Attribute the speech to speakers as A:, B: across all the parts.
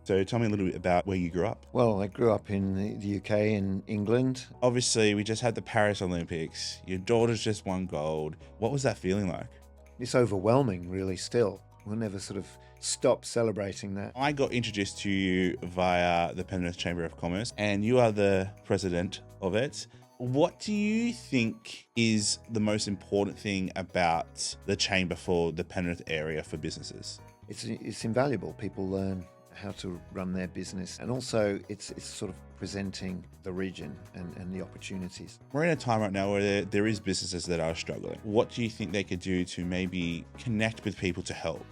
A: So tell me a little bit about where you grew up.
B: Well, I grew up in the UK in England.
A: Obviously, we just had the Paris Olympics. Your daughter's just won gold. What was that feeling like?
B: It's overwhelming, really, still. We'll never sort of stop celebrating that.
A: I got introduced to you via the Penrith Chamber of Commerce, and you are the president of it. What do you think is the most important thing about the chamber for the Penrith area for businesses?
B: It's invaluable. People learn how to run their business, and also it's sort of presenting the region and the opportunities.
A: We're in a time right now where there is businesses that are struggling. What do you think they could do to maybe connect with people to help?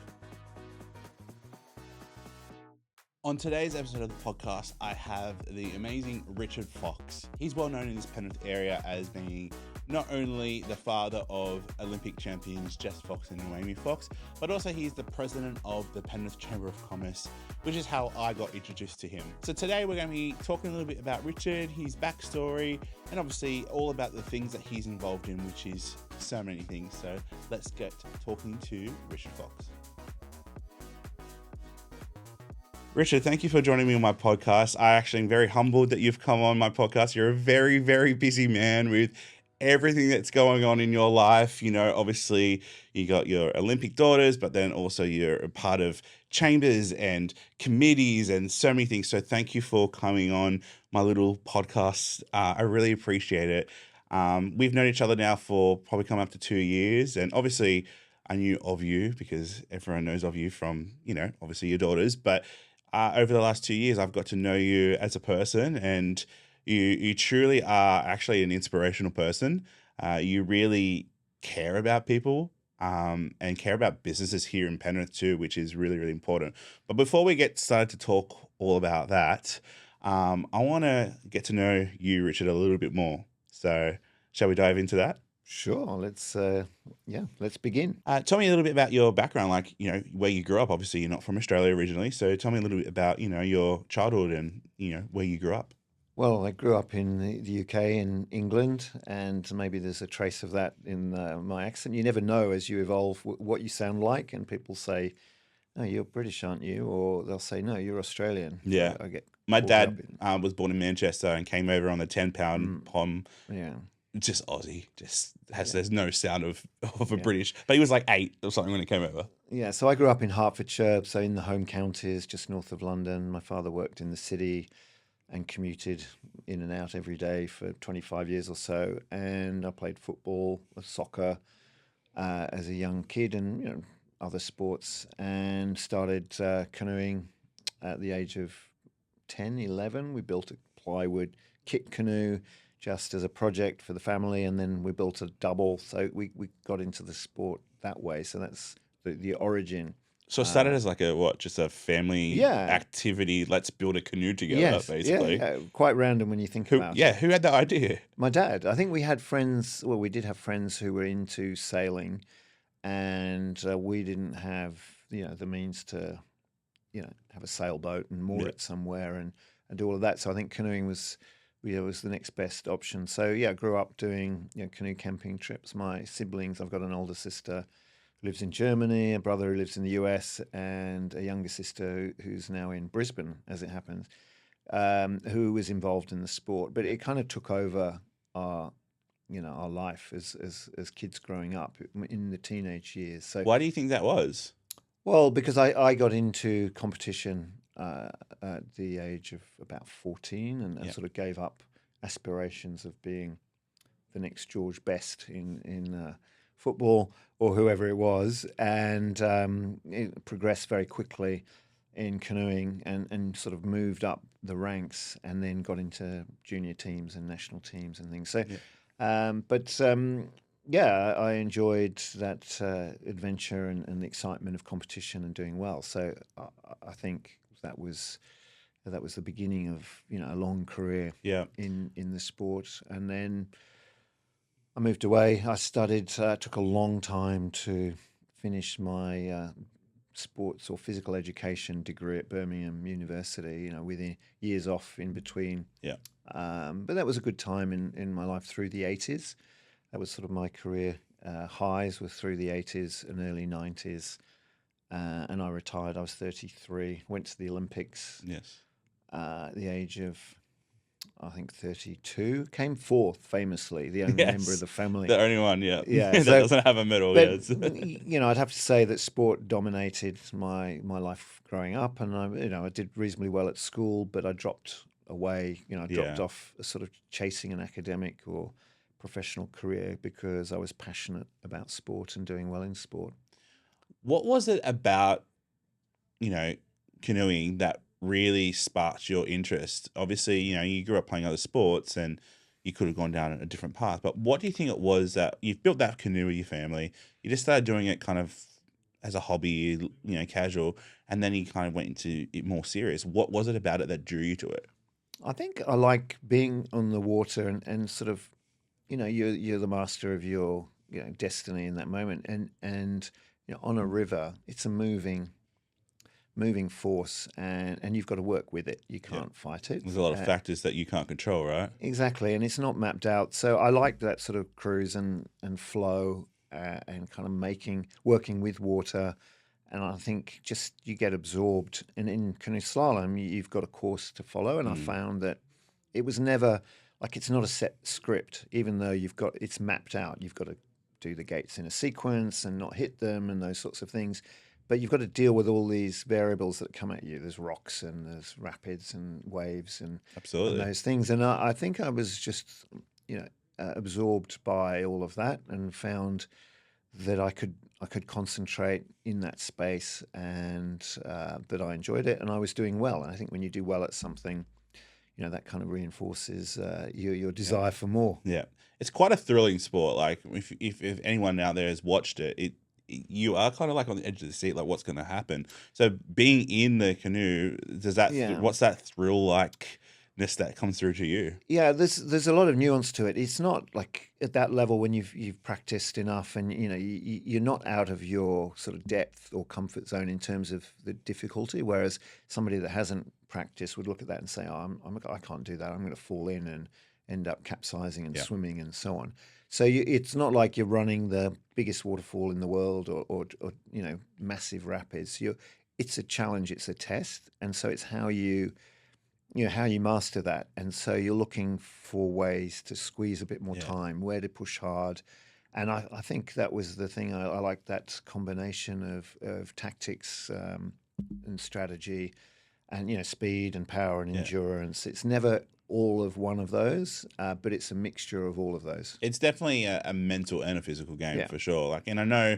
A: On today's episode of the podcast, I have the amazing Richard Fox. He's well known in this Penrith area as being not only the father of Olympic champions Jess Fox and Noemie Fox, but also he's the president of the Penrith Chamber of Commerce, which is how I got introduced to him. So today we're going to be talking a little bit about Richard, his backstory, and obviously all about the things that he's involved in, which is so many things. So let's get talking to Richard Fox. Richard, thank you for joining me on my podcast. I actually am very humbled that you've come on my podcast. You're a very, very busy man with everything that's going on in your life. You know, obviously you got your Olympic daughters, but then also you're a part of chambers and committees and so many things. So thank you for coming on my little podcast. I really appreciate it. We've known each other now for probably coming up to 2 years. And obviously I knew of you because everyone knows of you from, obviously your daughters. But over the last 2 years, I've got to know you as a person, and you truly are actually an inspirational person. You really care about people and care about businesses here in Penrith too, which is really, really important. But before we get started to talk all about that, I want to get to know you, Richard, a little bit more. So shall we dive into that?
B: Sure, let's begin.
A: Tell me a little bit about your background, like, where you grew up. Obviously, you're not from Australia originally. So tell me a little bit about, your childhood and, where you grew up.
B: Well, I grew up in the UK in England, and maybe there's a trace of that in my accent. You never know as you evolve what you sound like, and people say, "No, you're British, aren't you?" Or they'll say, "No, you're Australian."
A: Yeah.
B: I get
A: My
B: called
A: dad
B: up
A: was born in Manchester and came over on the 10-pound pom.
B: Yeah.
A: Just Aussie, there's no sound of a British, but he was like 8 or something when he came over.
B: Yeah, so I grew up in Hertfordshire, so in the home counties, just north of London. My father worked in the city and commuted in and out every day for 25 years or so. And I played football, soccer as a young kid, and other sports, and started canoeing at the age of 10, 11. We built a plywood kit canoe just as a project for the family, and then we built a double. So we got into the sport that way. So that's the origin.
A: So it started as like just a family activity. Let's build a canoe together, basically.
B: Yeah, quite random when you think about it.
A: Yeah, who had the idea?
B: My dad. I think we had friends. Well, we did have friends who were into sailing, and we didn't have the means to have a sailboat and moor it somewhere and do all of that. So I think canoeing was the next best option. So I grew up doing canoe camping trips. My siblings, I've got an older sister who lives in Germany, a brother who lives in the US, and a younger sister who's now in Brisbane, as it happens, who was involved in the sport. But it kind of took over our life as kids growing up in the teenage years. So
A: why do you think that was?
B: Well, because I got into competition at the age of about 14 and sort of gave up aspirations of being the next George Best in football or whoever it was, and it progressed very quickly in canoeing and sort of moved up the ranks and then got into junior teams and national teams and things. So, I enjoyed that adventure and the excitement of competition and doing well. So I think that was the beginning of a long career in the sport. And then I moved away. I studied. Took a long time to finish my sports or physical education degree at Birmingham University. With years off in between.
A: Yeah.
B: But that was a good time in my life through the 80s. That was sort of my career highs were through the 80s and early 90s. and I retired. I was 33. Went to the Olympics
A: Yes.
B: at the age of, I think, 32. Came fourth, famously, the only member of
A: Yes.
B: the family.
A: The only one, yeah.
B: Yeah,
A: That
B: so
A: doesn't have a medal,
B: but
A: yes.
B: I'd have to say that sport dominated my life growing up, and I did reasonably well at school, but I dropped away. I dropped
A: Yeah.
B: off sort of chasing an academic or professional career because I was passionate about sport and doing well in sport.
A: What was it about, you know, canoeing that really sparked your interest? Obviously, you grew up playing other sports and you could have gone down a different path. But what do you think it was that you've built that canoe with your family? You just started doing it kind of as a hobby, casual, and then you kind of went into it more serious. What was it about it that drew you to it?
B: I think I like being on the water and sort of, you're the master of your destiny in that moment, and on a river, it's a moving force, and you've got to work with it. You
A: Yeah.
B: can't fight it.
A: There's a lot of factors that you can't control, right?
B: Exactly, and it's not mapped out. So I like that sort of cruise and flow, and kind of working with water. And I think just you get absorbed. And in canoe slalom, you've got a course to follow. And I
A: Mm.
B: found that it was never like it's not a set script, even though it's mapped out. You've got to do the gates in a sequence and not hit them and those sorts of things. But you've got to deal with all these variables that come at you. There's rocks and there's rapids and waves and
A: Absolutely.
B: those things. And I think I was just, absorbed by all of that and found that I could concentrate in that space and that I enjoyed it and I was doing well. And I think when you do well at something, that kind of reinforces your desire for more.
A: Yeah, it's quite a thrilling sport. Like if anyone out there has watched it, you are kind of like on the edge of the seat, like what's going to happen. So being in the canoe,
B: Yeah.
A: what's that thrill likeness that comes through to you?
B: Yeah, there's a lot of nuance to it. It's not like at that level when you've practiced enough, and you're not out of your sort of depth or comfort zone in terms of the difficulty. Whereas somebody that hasn't practiced would look at that and say, "Oh, I can't do that. I'm going to fall in and end up capsizing and
A: Yeah.
B: swimming and so on." So it's not like you're running the biggest waterfall in the world or massive rapids. It's a challenge. It's a test, and so it's how you master that. And so you're looking for ways to squeeze a bit more
A: Yeah.
B: time, where to push hard. And I think that was the thing. I like that combination of tactics and strategy and, speed and power and
A: Yeah.
B: endurance. It's never all of one of those, but it's a mixture of all of those.
A: It's definitely a mental and a physical game
B: Yeah.
A: for sure. Like, and I know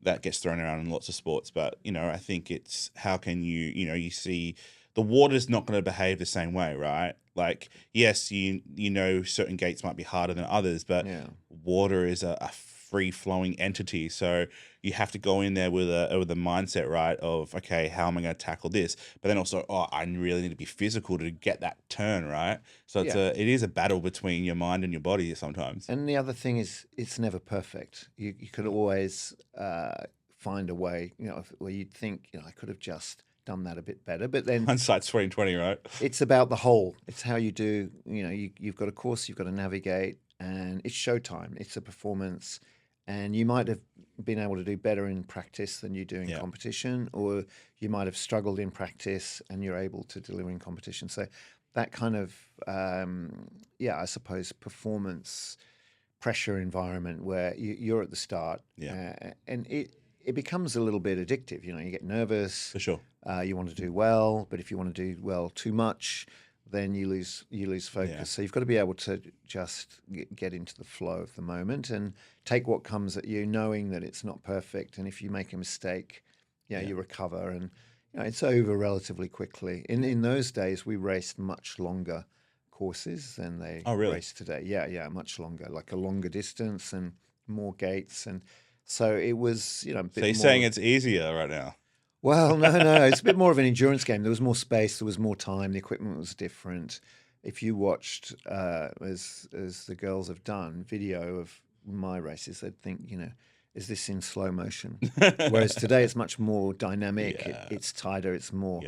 A: that gets thrown around in lots of sports, but I think it's how can you see the water's not going to behave the same way, right? Like, yes, certain gates might be harder than others, but
B: Yeah.
A: water is a free flowing entity. So you have to go in there with a mindset, right? Of, okay, how am I going to tackle this? But then also, I really need to be physical to get that turn, right? So
B: Yeah.
A: it is a battle between your mind and your body sometimes.
B: And the other thing is, it's never perfect. You could always find a way, where you'd think, I could have just done that a bit better. But then
A: Hindsight's 20/20, right?
B: it's about the whole. It's how you do. You've got a course, you've got to navigate, and it's showtime. It's a performance, and you might have been able to do better in practice than you do in
A: Yeah.
B: competition, or you might have struggled in practice and you're able to deliver in competition. So that kind of, I suppose, performance pressure environment where you're at the start, and it becomes a little bit addictive. You get nervous.
A: For sure.
B: You want to do well, but if you want to do well too much, then you lose focus.
A: Yeah.
B: So you've got to be able to just get into the flow of the moment and take what comes at you, knowing that it's not perfect. And if you make a mistake, you recover, and it's over relatively quickly. In those days, we raced much longer courses than they
A: Oh, really?
B: race today. Yeah, much longer, like a longer distance and more gates, and so it was a bit
A: So you're
B: more.
A: saying it's easier right now?
B: Well, no, it's a bit more of an endurance game. There was more space, there was more time, the equipment was different. If you watched, as the girls have done, video of my races, they'd think, is this in slow motion? Whereas today it's much more dynamic,
A: Yeah.
B: it's tighter, it's more,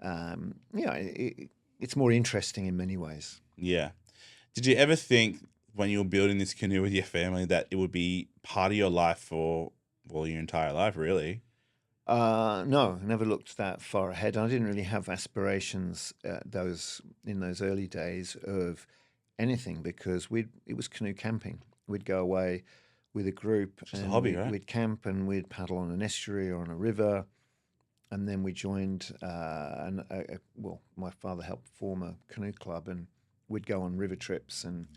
A: Yeah.
B: it's more interesting in many ways.
A: Yeah. Did you ever think when you were building this canoe with your family that it would be part of your life for, well, your entire life, really?
B: No, I never looked that far ahead. I didn't really have aspirations in those early days of anything because it was canoe camping. We'd go away with a group
A: Just a
B: and
A: hobby, right?
B: we'd camp and we'd paddle on an estuary or on a river, and then we joined. Well, my father helped form a canoe club, and we'd go on river trips, and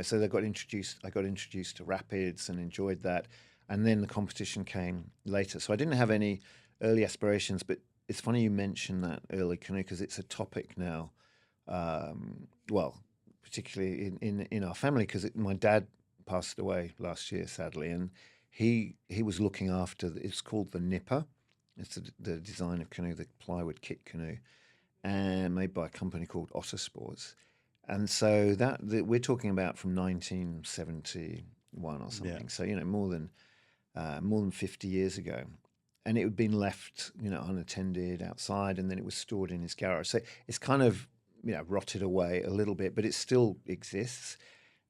B: so they got introduced. I got introduced to rapids and enjoyed that, and then the competition came later. So I didn't have any early aspirations, but it's funny you mentioned that early canoe because it's a topic now. Well, particularly in our family because my dad passed away last year, sadly, and he was looking after. It's called the Nipper. It's the design of canoe, the plywood kit canoe, and made by a company called Otter Sports. And so we're talking about from 1971 or
A: Yeah.
B: something. So more than 50 years ago, and it had been left unattended outside, and then it was stored in his garage. So it's kind of rotted away a little bit, but it still exists.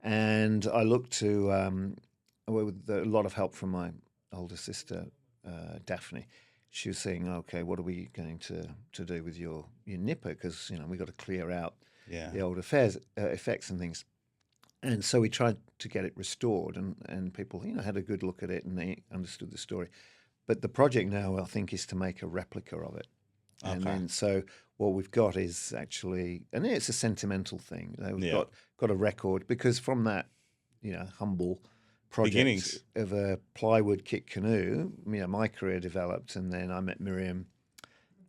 B: And I look to with a lot of help from my older sister Daphne. She was saying, "Okay, what are we going to do with your nipper? Because we got to clear out
A: Yeah.
B: the old effects and things." And so we tried to get it restored, and people had a good look at it and they understood the story. But the project now, I think, is to make a replica of it. And
A: Okay.
B: then so what we've got is actually, and it's a sentimental thing. We've
A: Yeah.
B: got a record because from that, humble project
A: Beginnings.
B: of a plywood kit canoe, my career developed, and then I met Miriam,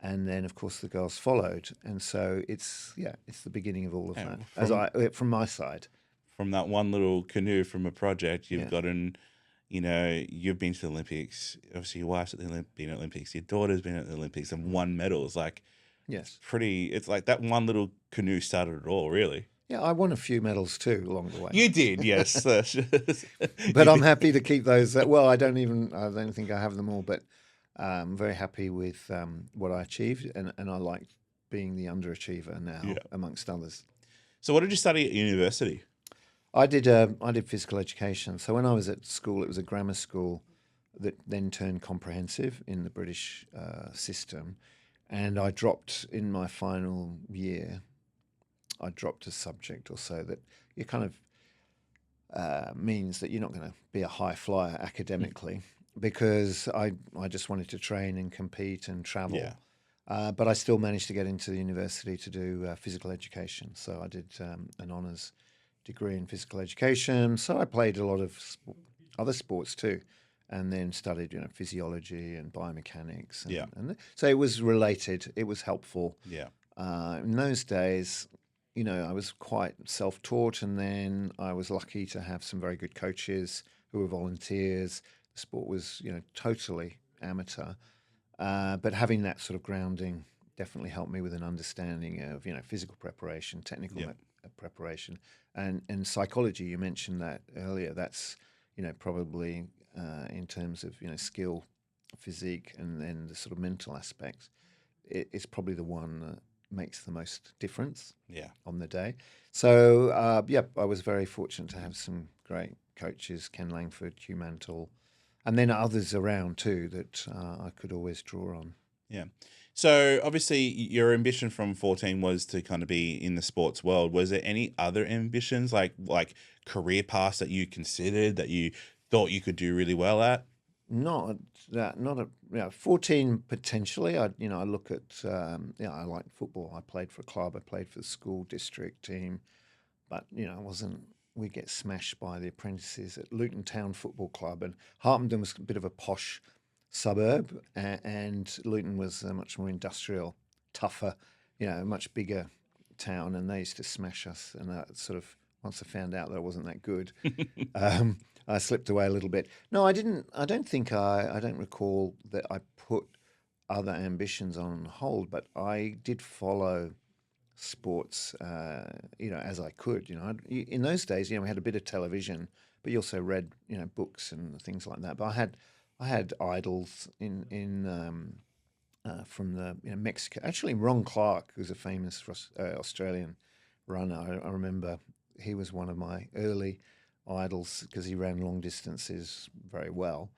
B: and then of course the girls followed, and so it's the beginning of all of
A: Yeah,
B: that. From my side,
A: from that one little canoe from a project, you've
B: yeah,
A: gotten, you've been to the Olympics. Obviously, your wife's been at the Olympics. Your daughter's been at the Olympics and won medals. Like,
B: yes,
A: it's like that one little canoe started it all, really.
B: yeah. I won a few medals too along the way.
A: You did, yes.
B: But
A: You
B: I'm
A: did.
B: happy to keep those. Well, I don't think I have them all, but I'm very happy with what I achieved, and I like being the underachiever now,
A: Yeah.
B: amongst others.
A: So, what did you study at university?
B: I did physical education. So when I was at school, it was a grammar school that then turned comprehensive in the British system, and I dropped in my final year. I dropped a subject or so that you kind of means that you're not going to be a high flyer academically because I just wanted to train and compete and travel.
A: Yeah.
B: But I still managed to get into the university to do physical education. So I did an honours degree in physical education. So I played a lot of other sports too, and then studied physiology and biomechanics.
A: Yeah.
B: So it was related. It was helpful.
A: Yeah.
B: In those days, I was quite self-taught, and then I was lucky to have some very good coaches who were volunteers. The sport was, totally amateur, but having that sort of grounding definitely helped me with an understanding of, physical preparation, technical
A: Yeah.
B: preparation, and psychology. You mentioned that earlier. That's, probably in terms of, skill, physique, and then the sort of mental aspects. It's probably the one that makes the most difference
A: Yeah.
B: on the day. So, I was very fortunate to have some great coaches, Ken Langford, Hugh Mantle, and then others around too that I could always draw on.
A: Yeah. So obviously your ambition from 14 was to kind of be in the sports world. Was there any other ambitions like career paths that you considered that you thought you could do really well at?
B: Not that, not a, 14 potentially. I look at, I like football. I played for a club. I played for the school district team, but, I wasn't, we get smashed by the apprentices at Luton Town Football Club, and Harpenden was a bit of a posh suburb, and Luton was a much more industrial, tougher, a much bigger town, and they used to smash us. And sort of, once I found out that I wasn't that good, I slipped away a little bit. No, I didn't. I don't think I don't recall that I put other ambitions on hold, but I did follow sports, as I could. In those days, we had a bit of television, but you also read, books and things like that. But I had idols from the Mexico. Actually, Ron Clark, who's a famous Australian runner. I remember he was one of my early idols because he ran long distances very well.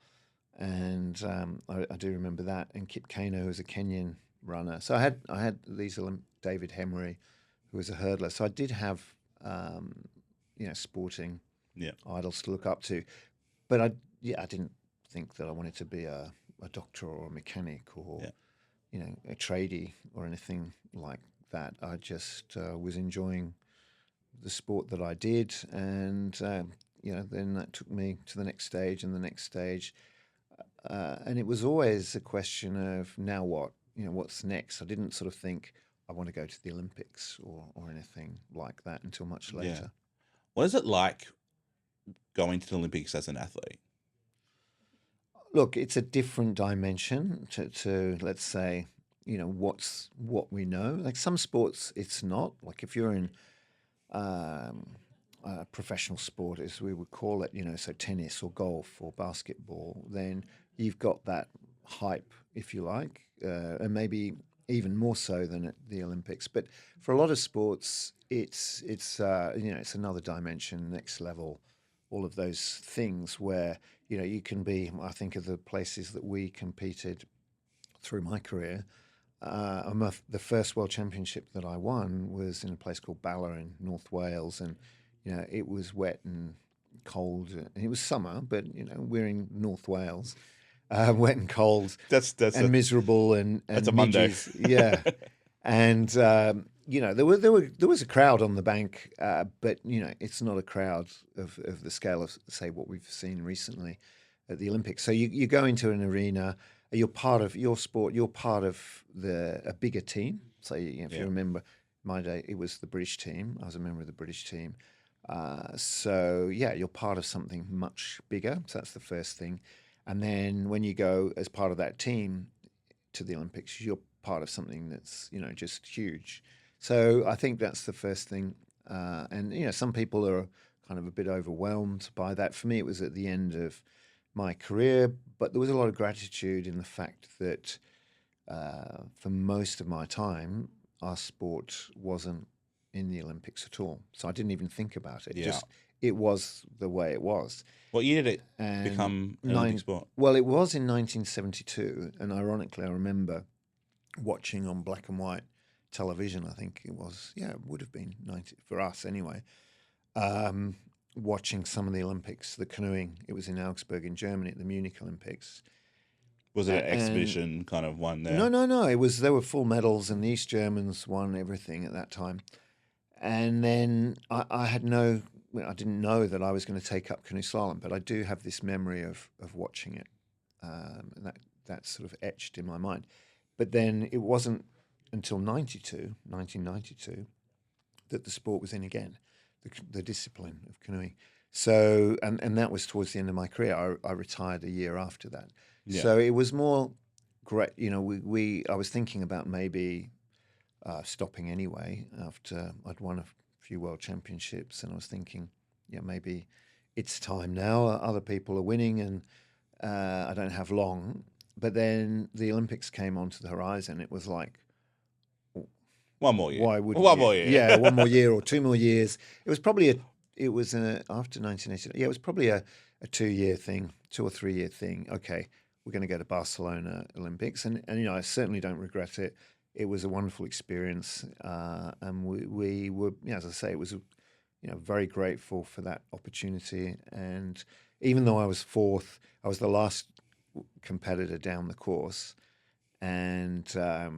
B: and I do remember that. And Kip Canoe was a Kenyan runner. So I had these David Hemery, who was a hurdler. So I did have sporting
A: Yeah.
B: idols to look up to, but I didn't think that I wanted to be a doctor or a mechanic or a tradie or anything like that. I just was enjoying the sport that I did, and then that took me to the next stage and the next stage, and it was always a question of now what, what's next. I didn't sort of think I want to go to the Olympics or anything like that until much later.
A: Yeah. What is it like going to the Olympics as an athlete?
B: Look, it's a different dimension to let's say, what we know. Like some sports, it's not. Like if you're in professional sport, as we would call it, so tennis or golf or basketball, then you've got that hype, if you like, and maybe even more so than at the Olympics. But for a lot of sports, it's another dimension, next level, all of those things where you can be. I think of the places that we competed through my career. The first World Championship that I won was in a place called Bala in North Wales, and it was wet and cold. And it was summer, but we're in North Wales, wet and cold,
A: That's
B: miserable, and
A: that's a Monday.
B: midges. Yeah, and there was a crowd on the bank, but it's not a crowd of the scale of, say, what we've seen recently at the Olympics. So you go into an arena. You're part of your sport. You're part of a bigger team. So if you remember, my day it was the British team. I was a member of the British team. You're part of something much bigger. So that's the first thing. And then when you go as part of that team to the Olympics, you're part of something that's just huge. So I think that's the first thing. And some people are kind of a bit overwhelmed by that. For me, it was at the end of my career, but there was a lot of gratitude in the fact that for most of my time, our sport wasn't in the Olympics at all. So I didn't even think about it.
A: Yeah.
B: It was the way it was.
A: What year did it become an Olympic sport?
B: Well, it was in 1972, and ironically, I remember watching on black and white television. I think it was, it would have been 90 for us anyway. Watching some of the Olympics, the canoeing. It was in Augsburg in Germany at the Munich Olympics.
A: Was it an exhibition kind of one there?
B: No. There were full medals, and the East Germans won everything at that time. And then I didn't know that I was going to take up canoe slalom, but I do have this memory of watching it, and that's sort of etched in my mind. But then it wasn't until 1992, that the sport was in again, the discipline of canoeing. So, and that was towards the end of my career. I retired a year after that. Yeah. So it was more great. I was thinking about maybe stopping anyway after I'd won a few world championships, and I was thinking, maybe it's time now. Other people are winning, and I don't have long. But then the Olympics came onto the horizon. It was like,
A: one more year.
B: Why would
A: one more year?
B: Yeah, 1 more year or 2 more years. It was probably after 1980. Yeah, it was probably a 2-year thing, 2 or 3 year thing. Okay, we're going to go to Barcelona Olympics, and I certainly don't regret it. It was a wonderful experience, and we were, as I say, it was, very grateful for that opportunity. And even though I was fourth, I was the last competitor down the course, and I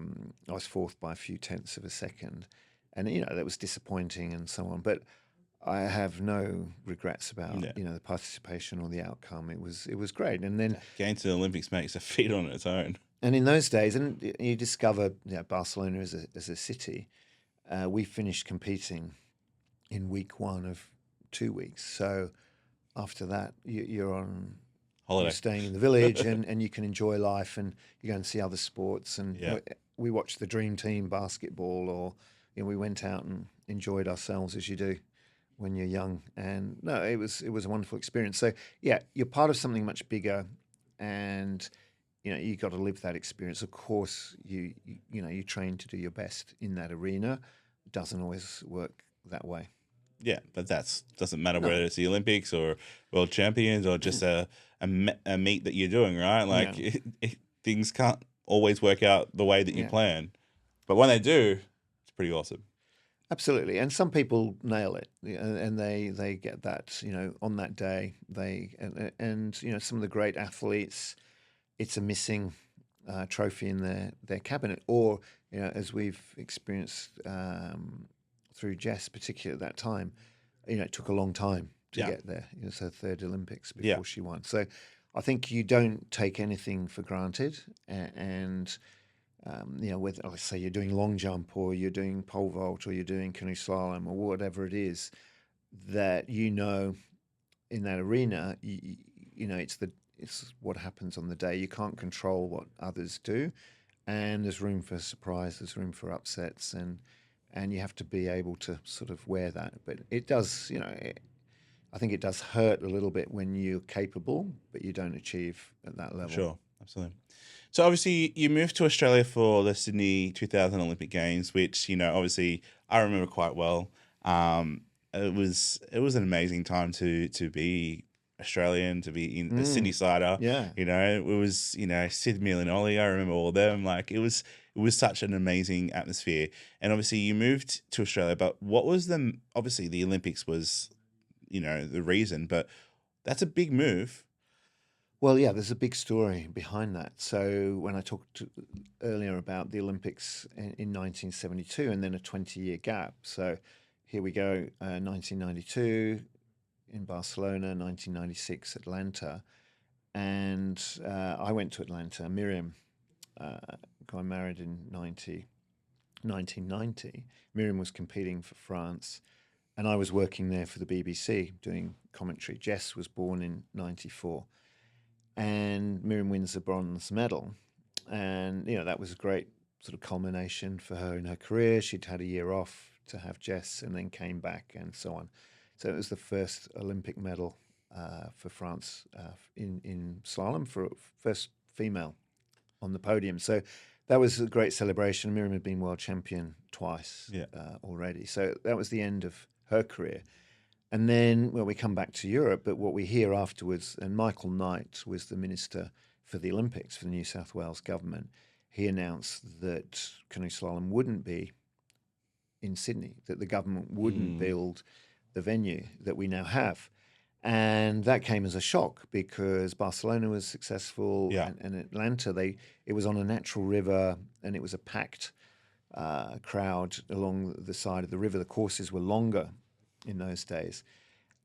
B: was fourth by a few tenths of a second, and that was disappointing and so on. But I have no regrets about the participation or the outcome. It was great. And then
A: getting to the Olympics makes a feat on its own.
B: And in those days, and you discover Barcelona as a city. We finished competing in week 1 of 2 weeks. So after that, you're on holiday, you're staying in the village, and you can enjoy life, and you go and see other sports. And we watched the Dream Team basketball, or we went out and enjoyed ourselves as you do when you're young. And no, it was a wonderful experience. So you're part of something much bigger, and you got to live that experience. Of course, you train to do your best in that arena. It doesn't always work that way.
A: Yeah, but that's doesn't matter
B: No.
A: whether it's the Olympics or world champions or just a meet that you're doing, right?
B: Yeah.
A: Like things can't always work out the way that you
B: Yeah.
A: plan, but when they do, it's pretty awesome.
B: Absolutely, and some people nail it, and they get that, on that day. And some of the great athletes, it's a missing trophy in their cabinet, or as we've experienced through Jess, particularly at that time, it took a long time to
A: Yeah,
B: get there. It was her third Olympics
A: yeah,
B: before she won. So I think you don't take anything for granted, and whether, let's say, you're doing long jump or you're doing pole vault or you're doing canoe slalom or whatever it is, that in that arena, it's what happens on the day. You can't control what others do, and there's room for surprise. There's room for upsets, and you have to be able to sort of wear that. But it does, I think it does hurt a little bit when you're capable, but you don't achieve at that
A: for
B: level.
A: sure, absolutely. So obviously you moved to Australia for the Sydney 2000 Olympic Games, which obviously I remember quite well. It was an amazing time to be Australian, to be in a Sydney sider.
B: Yeah.
A: It was Sid Ollie. I remember all of them. Like it was such an amazing atmosphere. And obviously you moved to Australia, but what was obviously the Olympics was the reason, but that's a big move.
B: Well, yeah, there's a big story behind that. So when I talked earlier about the Olympics in 1972 and then a 20-year gap. So here we go, 1992 in Barcelona, 1996 Atlanta. And I went to Atlanta. Miriam got married in 1990. Miriam was competing for France. And I was working there for the BBC doing commentary. Jess was born in 94. And Miriam wins the bronze medal. And, that was a great sort of culmination for her in her career. She'd had a year off to have Jess and then came back and so on. So it was the first Olympic medal for France in slalom, for first female on the podium. So that was a great celebration. Miriam had been world champion twice already. So that was the end of her career. And then, well, we come back to Europe, but what we hear afterwards, and Michael Knight was the minister for the Olympics for the New South Wales government, he announced that canoe slalom wouldn't be in Sydney, that the government wouldn't build the venue that we now have. And that came as a shock because Barcelona was successful, and Atlanta, it was on a natural river, and it was a packed crowd along the side of the river. The courses were longer in those days.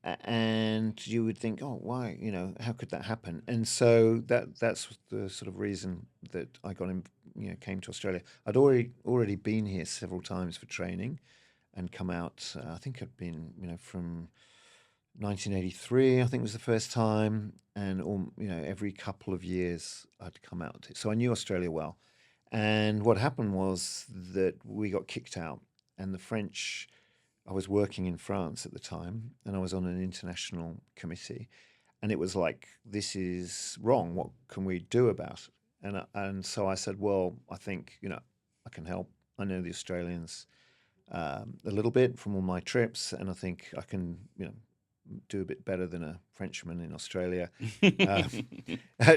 B: And you would think, oh, why, how could that happen? And so that's the sort of reason that I came to Australia. I'd already been here several times for training and come out, I think I'd been, from 1983, I think was the first time. And, every couple of years I'd come out. So I knew Australia well. And what happened was that we got kicked out, and the French, I was working in France at the time, and I was on an international committee, and it was like, this is wrong. What can we do about it? And so I said, well, I think I can help. I know the Australians a little bit from all my trips, and I think I can do a bit better than a Frenchman in Australia,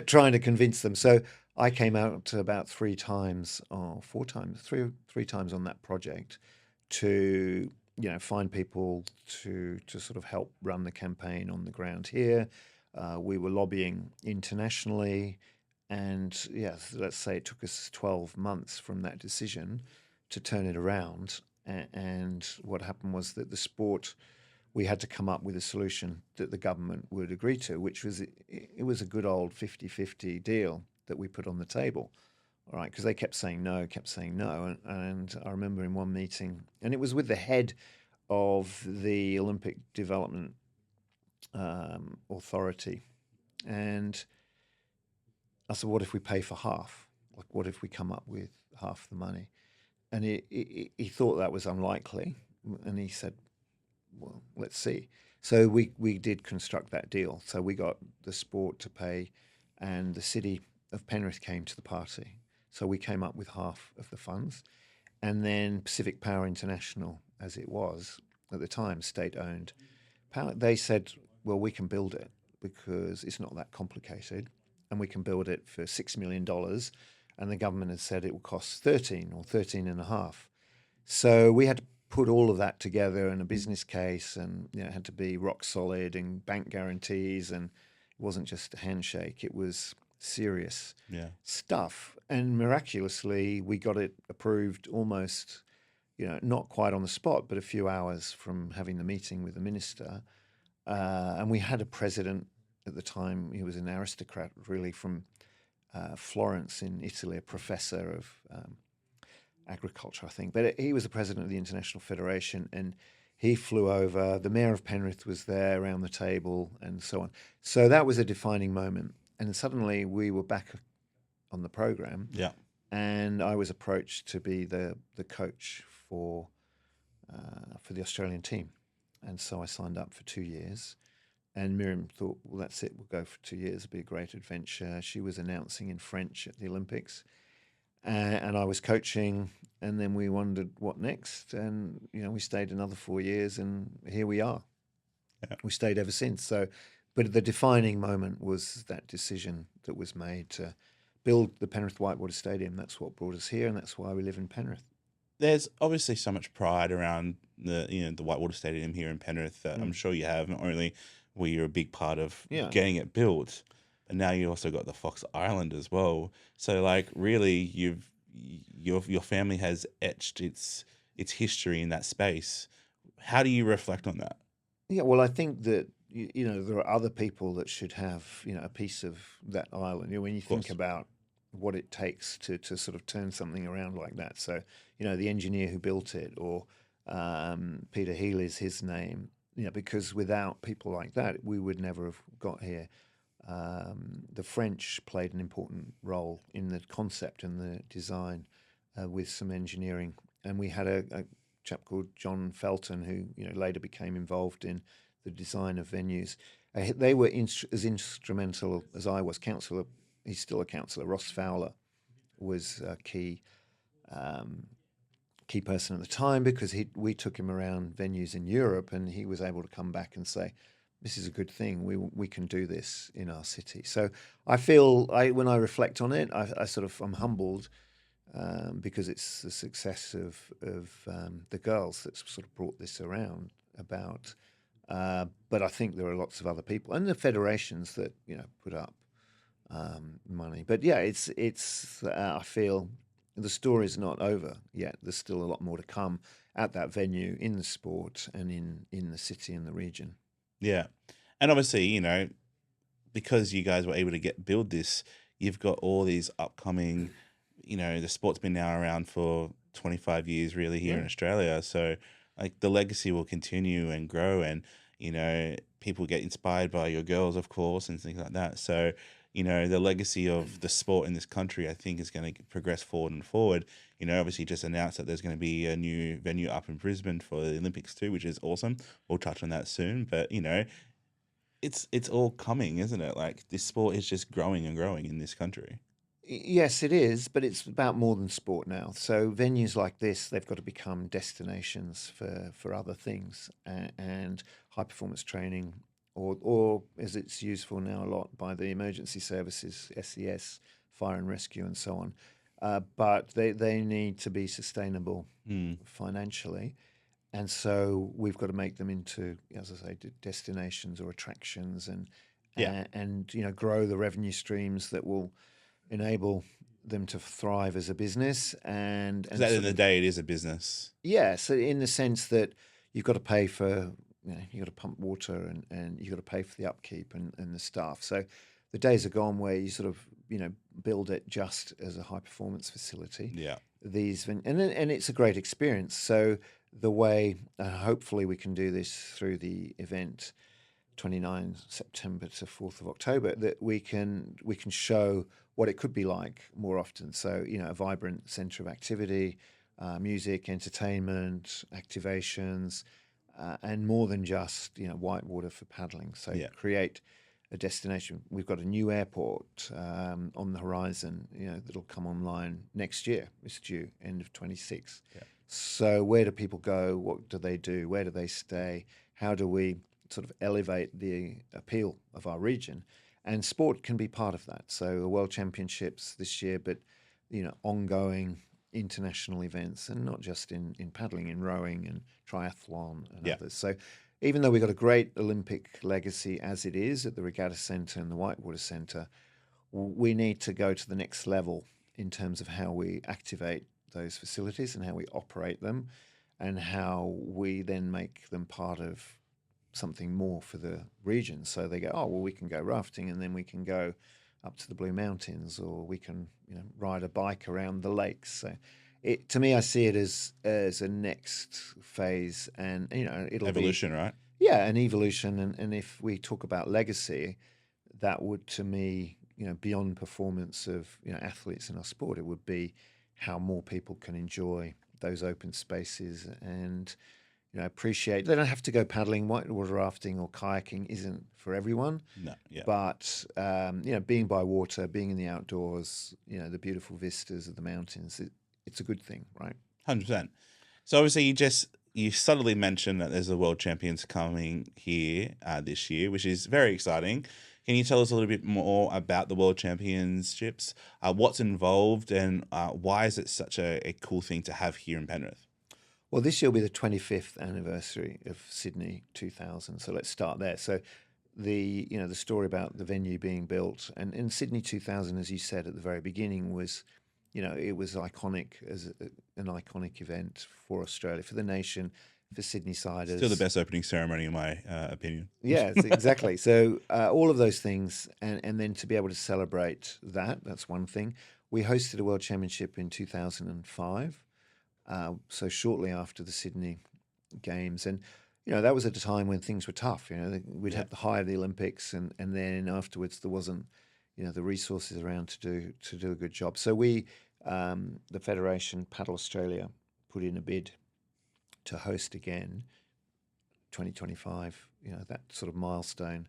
B: trying to convince them. So I came out about three times on that project to find people to sort of help run the campaign on the ground here. We were lobbying internationally, and let's say it took us 12 months from that decision to turn it around. And what happened was that the sport, we had to come up with a solution that the government would agree to, which was it was a good old 50-50 deal that we put on the table. All right, because they kept saying no. And I remember in one meeting, and it was with the head of the Olympic Development Authority. And I said, what if we pay for half? Like, what if we come up with half the money? And he thought that was unlikely. And he said, well, let's see. So we did construct that deal. So we got the sport to pay, and the city of Penrith came to the party. So we came up with half of the funds. And then Pacific Power International, as it was, at the time, state-owned. They said, well, we can build it because it's not that complicated, and we can build it for $6 million. And the government had said it will cost 13 or 13 and a half. So we had to put all of that together in a business case, and it had to be rock solid and bank guarantees, and it wasn't just a handshake. It was serious stuff. And miraculously, we got it approved almost, not quite on the spot, but a few hours from having the meeting with the minister. And we had a president at the time. He was an aristocrat, really, from Florence in Italy, a professor of agriculture, I think. But he was the president of the International Federation, and he flew over. The mayor of Penrith was there around the table, and so on. So that was a defining moment. And suddenly we were back on the program.
A: Yeah.
B: And I was approached to be the coach for the Australian team. And so I signed up for 2 years. And Miriam thought, well, that's it. We'll go for 2 years. It'll be a great adventure. She was announcing in French at the Olympics. And I was coaching. And then we wondered what next. And, we stayed another 4 years. And here we are. Yeah. We stayed ever since. So, but the defining moment was that decision that was made to build the Penrith Whitewater Stadium. That's what brought us here. And that's why we live in Penrith.
A: There's obviously so much pride around the Whitewater Stadium here in Penrith that I'm sure you have. Not only were you a big part of getting it built, but now you also got the Fox Island as well. So really, your family has etched its history in that space. How do you reflect on that?
B: Yeah, well, I think that there are other people that should have a piece of that island. When you think about what it takes to sort of turn something around like that. So, the engineer who built it, or Peter Healy's his name, because without people like that, we would never have got here. The French played an important role in the concept and the design with some engineering. And we had a chap called John Felton who, later became involved in the design of venues. They were as instrumental as I was. Councillor, he's still a councillor, Ross Fowler was a key person at the time, because we took him around venues in Europe, and he was able to come back and say, this is a good thing. We can do this in our city. So I feel, when I reflect on it, I'm humbled because it's the success of the girls that's sort of brought this around about. But I think there are lots of other people and the federations that put up money. But yeah, it's I feel the story's not over yet. There's still a lot more to come at that venue, in the sport, and in the city and the region.
A: Yeah, and obviously, because you guys were able to build this, you've got all these upcoming. The sport's been now around for 25 years, really, here in Australia. So, the legacy will continue and grow, and people get inspired by your girls, of course, and things like that. So, the legacy of the sport in this country, I think, is going to progress forward and forward. Obviously just announced that there's going to be a new venue up in Brisbane for the Olympics too, which is awesome. We'll touch on that soon. But, it's all coming, isn't it? This sport is just growing and growing in this country.
B: Yes, it is, but it's about more than sport now. So venues like this, they've got to become destinations for other things, and high performance training, or as it's used for now a lot by the emergency services, SES, fire and rescue, and so on. But they need to be sustainable financially. And so we've got to make them into, as I say, destinations or attractions, and grow the revenue streams that will enable them to thrive as a business. And
A: at the end of the day, it is a business.
B: Yeah, so in the sense that you've got to pay for, you've got to pump water, and you've got to pay for the upkeep and the staff. So the days are gone where you sort of, build it just as a high performance facility.
A: Yeah.
B: And it's a great experience. So the way, hopefully we can do this through the event 29 September to 4th of October, that we can show what it could be like more often. So, a vibrant centre of activity, music, entertainment, activations, and more than just, whitewater for paddling. So create a destination. We've got a new airport on the horizon, that'll come online next year. It's due, end of 26. Yeah. So where do people go? What do they do? Where do they stay? How do we sort of elevate the appeal of our region? And sport can be part of that. So the World Championships this year, but ongoing international events, and not just in paddling, in rowing and triathlon and
A: Yeah.
B: others. So even though we've got a great Olympic legacy as it is at the Regatta Centre and the Whitewater Centre, we need to go to the next level in terms of how we activate those facilities and how we operate them and how we then make them part of something more for the region. So they go, oh, well, we can go rafting and then we can go up to the Blue Mountains, or we can ride a bike around the lakes. So to me, I see it as a next phase, and it'll
A: Evolution, right?
B: yeah, an evolution. And if we talk about legacy, that would, to me, beyond performance of athletes in our sport, it would be how more people can enjoy those open spaces and appreciate. They don't have to go paddling. Whitewater rafting or kayaking isn't for everyone.
A: No, yeah.
B: But being by water, being in the outdoors, the beautiful vistas of the mountains, it's a good thing, right?
A: 100%. So obviously you subtly mentioned that there's the World Champions coming here this year, which is very exciting. Can you tell us a little bit more about the World Championships, what's involved, and why is it such a cool thing to have here in Penrith?
B: Well, this year will be the 25th anniversary of Sydney 2000. So let's start there. So the story about the venue being built, and in Sydney 2000, as you said at the very beginning, was it was iconic as an iconic event for Australia, for the nation, for Sydney siders.
A: Still the best opening ceremony in my opinion.
B: Yes, exactly. So all of those things, and then to be able to celebrate that's one thing. We hosted a World Championship in 2005. So shortly after the Sydney Games, and that was at a time when things were tough. We'd have the high of the Olympics, and then afterwards there wasn't the resources around to do a good job. So we, the Federation, Paddle Australia, put in a bid to host again 2025. That sort of milestone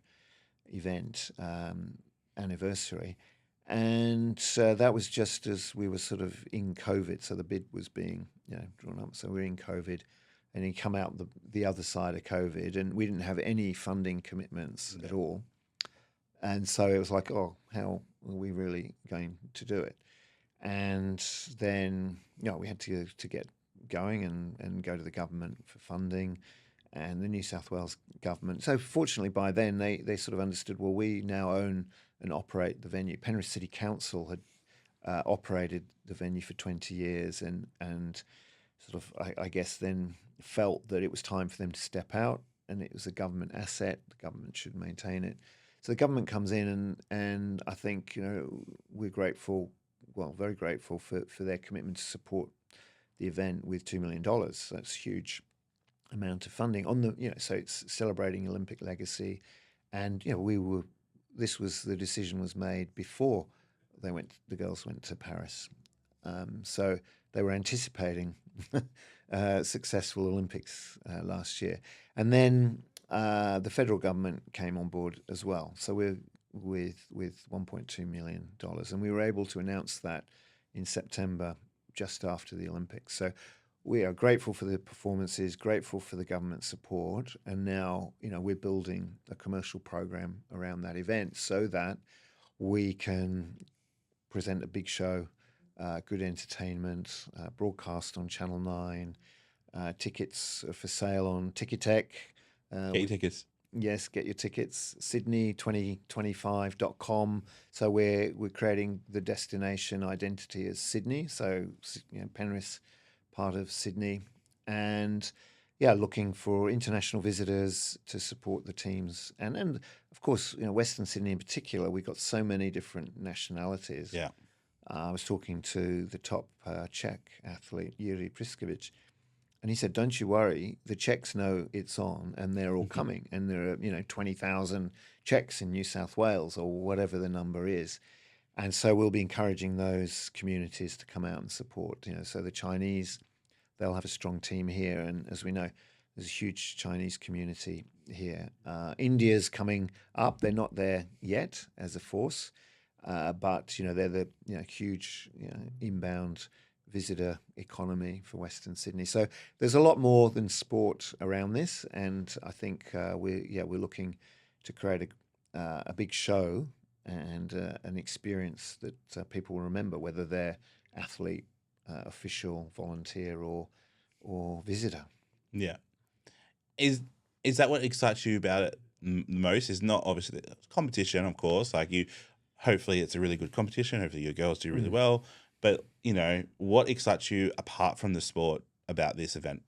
B: event anniversary. And that was just as we were sort of in COVID. So the bid was being drawn up. So we're in COVID, and then come out the other side of COVID, and we didn't have any funding commitments at all. And so it was like, oh, how are we really going to do it? And then we had to get going and go to the government for funding, and the New South Wales government. So fortunately by then they sort of understood, well, we now own and operate the venue. Penrith City Council had operated the venue for 20 years and sort of, I guess, then felt that it was time for them to step out, and it was a government asset. The government should maintain it. So the government comes in, and I think we're grateful, well, very grateful for their commitment to support the event with $2 million. So that's a huge amount of funding on the so it's celebrating Olympic legacy, and the decision was made before the girls went to Paris, so they were anticipating successful Olympics last year, and then the federal government came on board as well. So we're with $1.2 million, and we were able to announce that in September, just after the Olympics. So we are grateful for the performances, grateful for the government support, and now we're building a commercial program around that event so that we can present a big show, good entertainment, broadcast on Channel 9, tickets for sale on Ticketek.
A: Get your tickets.
B: Yes, get your tickets, Sydney2025.com. So we're creating the destination identity as Sydney. So Penrith, part of Sydney, and looking for international visitors to support the teams, and of course Western Sydney in particular. We've got so many different nationalities.
A: Yeah,
B: I was talking to the top Czech athlete Yuri Priskovic, and he said, "Don't you worry, the Czechs know it's on, and they're all coming. And there are 20,000 Czechs in New South Wales, or whatever the number is." And so we'll be encouraging those communities to come out and support. So the Chinese, they'll have a strong team here, and as we know, there's a huge Chinese community here. India's coming up; they're not there yet as a force, but they're the huge inbound visitor economy for Western Sydney. So there's a lot more than sport around this, and I think we're looking to create a big show and an experience that people will remember, whether they're athlete, official, volunteer, or visitor.
A: Yeah. Is that what excites you about it most? Is not obviously the competition, of course. Like you, hopefully it's a really good competition. Hopefully your girls do really well. But what excites you apart from the sport about this event?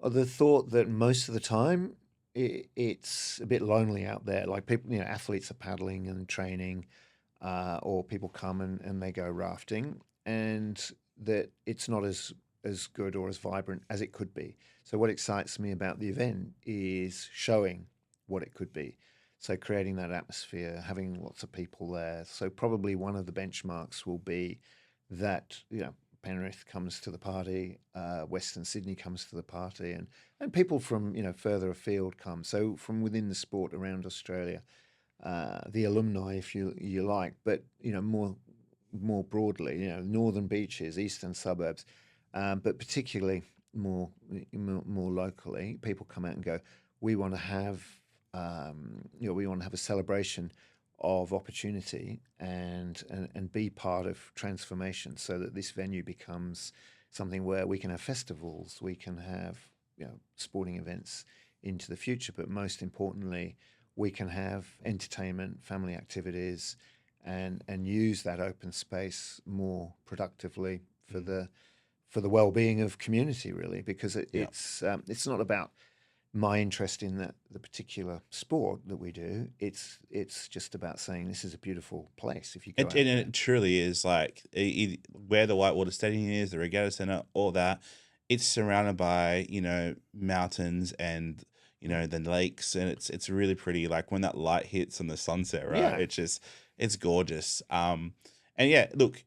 B: The thought that most of the time it's a bit lonely out there. Like people, athletes are paddling and training, or people come and they go rafting, and that it's not as good or as vibrant as it could be. So what excites me about the event is showing what it could be. So creating that atmosphere, having lots of people there. So probably one of the benchmarks will be that, Penrith comes to the party, Western Sydney comes to the party, and people from further afield come. So from within the sport around Australia, the alumni, if you like, but more broadly, northern beaches, eastern suburbs, but particularly more locally, people come out and go, we want to have a celebration of opportunity and be part of transformation, so that this venue becomes something where we can have festivals, we can have sporting events into the future, but most importantly, we can have entertainment, family activities, and use that open space more productively for the well-being of community, really, because it's not about my interest in the particular sport that we do. It's just about saying this is a beautiful place. If you go out
A: And
B: there.
A: it truly is like where the Whitewater Stadium is, the Regatta Centre, all that. It's surrounded by mountains and the lakes, and it's really pretty. Like when that light hits on the sunset, right?
B: Yeah.
A: It's gorgeous. And yeah, look,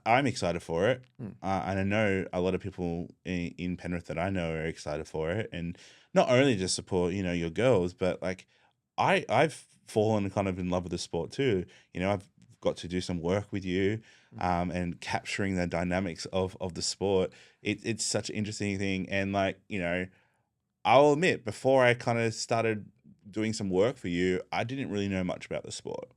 A: I'm excited for it, and I know a lot of people in Penrith that I know are excited for it, and not only just support your girls, but like I've fallen kind of in love with the sport too. I've got to do some work with you, and capturing the dynamics of the sport. It's such an interesting thing, and like I'll admit, before I kind of started doing some work for you, I didn't really know much about the sport.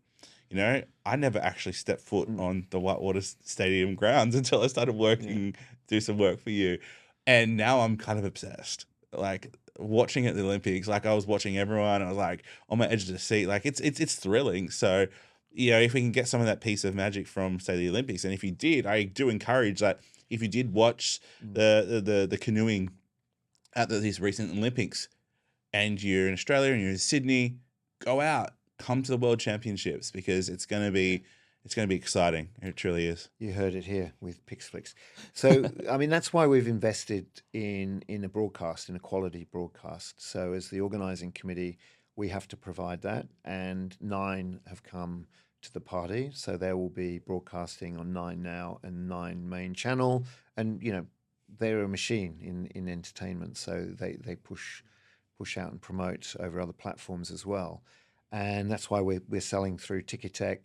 A: I never actually stepped foot on the Whitewater Stadium grounds until I started do some work for you. And now I'm kind of obsessed. Like watching at the Olympics, like I was watching everyone, I was like on my edge of the seat. Like it's thrilling. So, if we can get some of that piece of magic from, say, the Olympics, and if you did, I do encourage that if you did watch the canoeing at these recent Olympics, and you're in Australia and you're in Sydney, go out, come to the World Championships, because it's gonna be exciting. It truly is.
B: You heard it here with Pixflix. So, I mean, that's why we've invested in a broadcast, in a quality broadcast. So, as the organising committee, we have to provide that, and Nine have come to the party. So, they will be broadcasting on Nine Now and Nine Main Channel, and they're a machine in entertainment, so they push out and promote over other platforms as well, and that's why we're selling through Ticketek.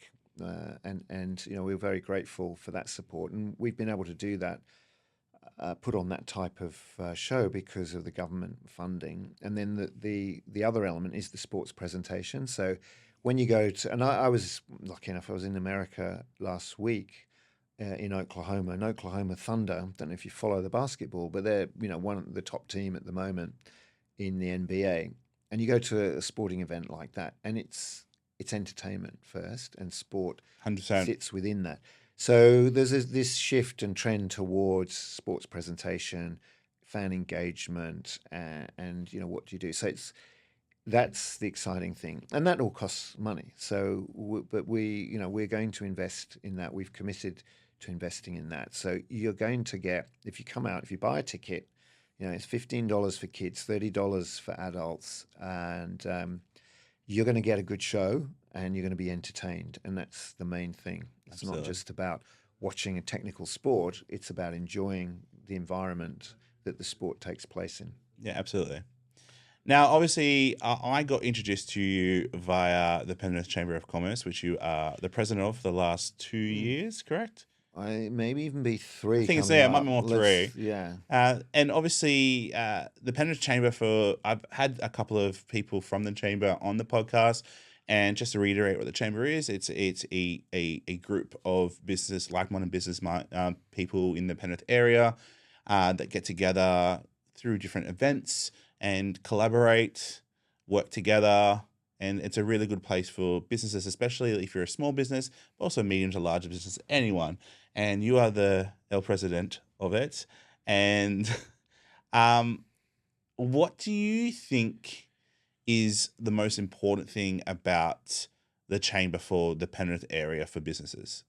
B: And we're very grateful for that support, and we've been able to do that, put on that type of show because of the government funding. And then the other element is the sports presentation. So when you go to, and I was lucky enough, I was in America last week, in Oklahoma, and Oklahoma Thunder. Don't know if you follow the basketball, but they're one of the top team at the moment in the NBA. And you go to a sporting event like that, and it's entertainment first, and sport
A: 100%.
B: sits within that. So there's this shift and trend towards sports presentation, fan engagement, and what do you do? So that's the exciting thing, and that all costs money. So, but we're going to invest in that. We've committed to investing in that. So you're going to get, if you come out, if you buy a ticket, it's $15 for kids, $30 for adults, and you're going to get a good show, and you're going to be entertained, and that's the main thing. It's
A: Absolutely.
B: not just about watching a technical sport; it's about enjoying the environment that the sport takes place in.
A: Yeah, absolutely. Now, obviously, I got introduced to you via the Penrith Chamber of Commerce, which you are the president of for the last 2 years, correct?
B: maybe even be
A: I
B: three
A: think it's
B: coming
A: there. It might be
B: up.
A: more three.
B: Yeah.
A: And obviously, the Penrith Chamber I've had a couple of people from the Chamber on the podcast. And just to reiterate what the Chamber is, it's a group of business, like-minded business people in the Penrith area that get together through different events and collaborate, work together. And it's a really good place for businesses, especially if you're a small business, but also medium to larger business, anyone. And you are the El President of it. And um, what do you think is the most important thing about the chamber for the Penrith area for businesses?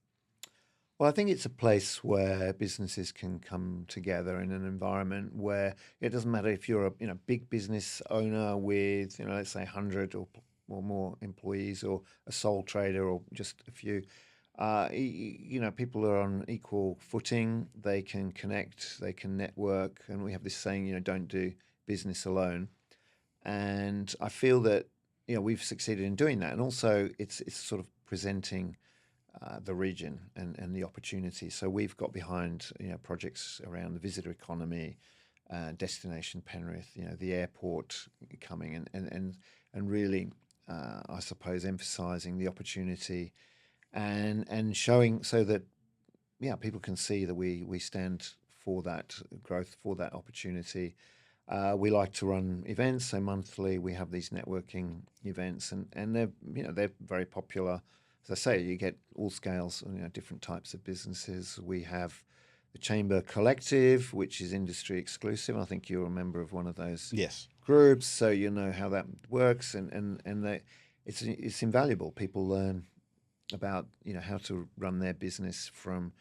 B: Well, I think it's a place where businesses can come together in an environment where it doesn't matter if you're a big business owner with let's say 100 or more employees, or a sole trader, or just a few. People are on equal footing. They can connect, they can network, and we have this saying, don't do business alone. And I feel that we've succeeded in doing that, and also it's sort of presenting the region and the opportunity. So we've got behind projects around the visitor economy, destination Penrith, the airport coming, and really, I suppose, emphasising the opportunity and showing so that people can see that we stand for that growth, for that opportunity. We like to run events, so monthly we have these networking events, and they're very popular. As I say, you get all scales, different types of businesses. We have the Chamber Collective, which is industry exclusive. I think you're a member of one of those
A: Yes.
B: groups, so you know how that works, it's invaluable. People learn about how to run their business from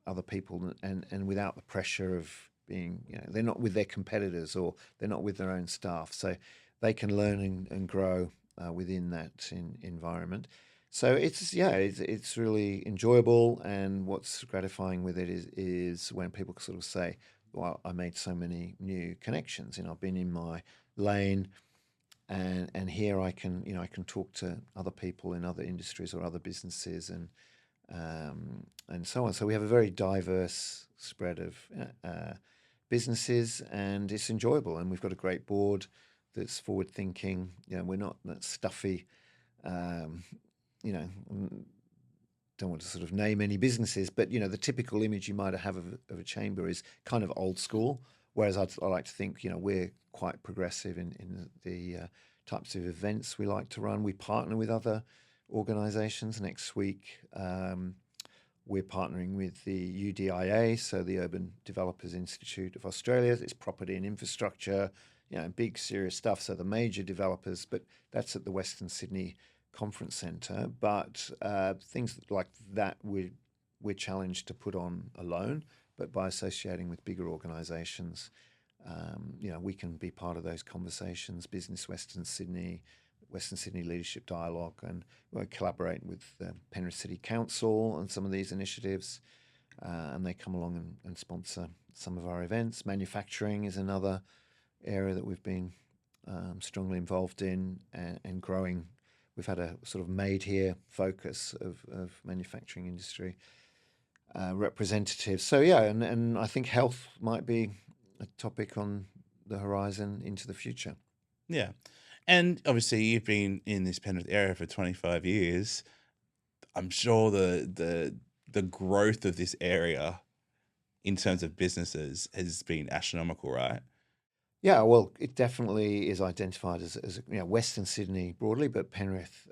B: other people, and without the pressure of being they're not with their competitors, or they're not with their own staff, so they can learn and grow within that environment. So it's really enjoyable, and what's gratifying with it is when people sort of say, well, I made so many new connections, I've been in my lane, and here I can talk to other people in other industries or other businesses, and so on. So we have a very diverse spread of businesses, and it's enjoyable. And we've got a great board that's forward thinking. We're not that stuffy. Um, don't want to sort of name any businesses, but the typical image you might have of a chamber is kind of old school. Whereas I like to think we're quite progressive in the types of events we like to run. We partner with other organisations. Next week, we're partnering with the UDIA, so the Urban Developers Institute of Australia. It's property and infrastructure, big serious stuff. So the major developers, but that's at the Western Sydney Conference Centre. But things like that we're challenged to put on alone, but by associating with bigger organisations, we can be part of those conversations. Business Western Sydney Leadership Dialogue, and we're collaborating with the Penrith City Council on some of these initiatives, and they come along and sponsor some of our events. Manufacturing is another area that we've been strongly involved in and growing. We've had a sort of made here focus of manufacturing industry representatives. So and I think health might be a topic on the horizon into the future.
A: Yeah. And obviously you've been in this Penrith area for 25 years. I'm sure the growth of this area in terms of businesses has been astronomical, right?
B: Yeah, well, it definitely is identified as Western Sydney broadly, but Penrith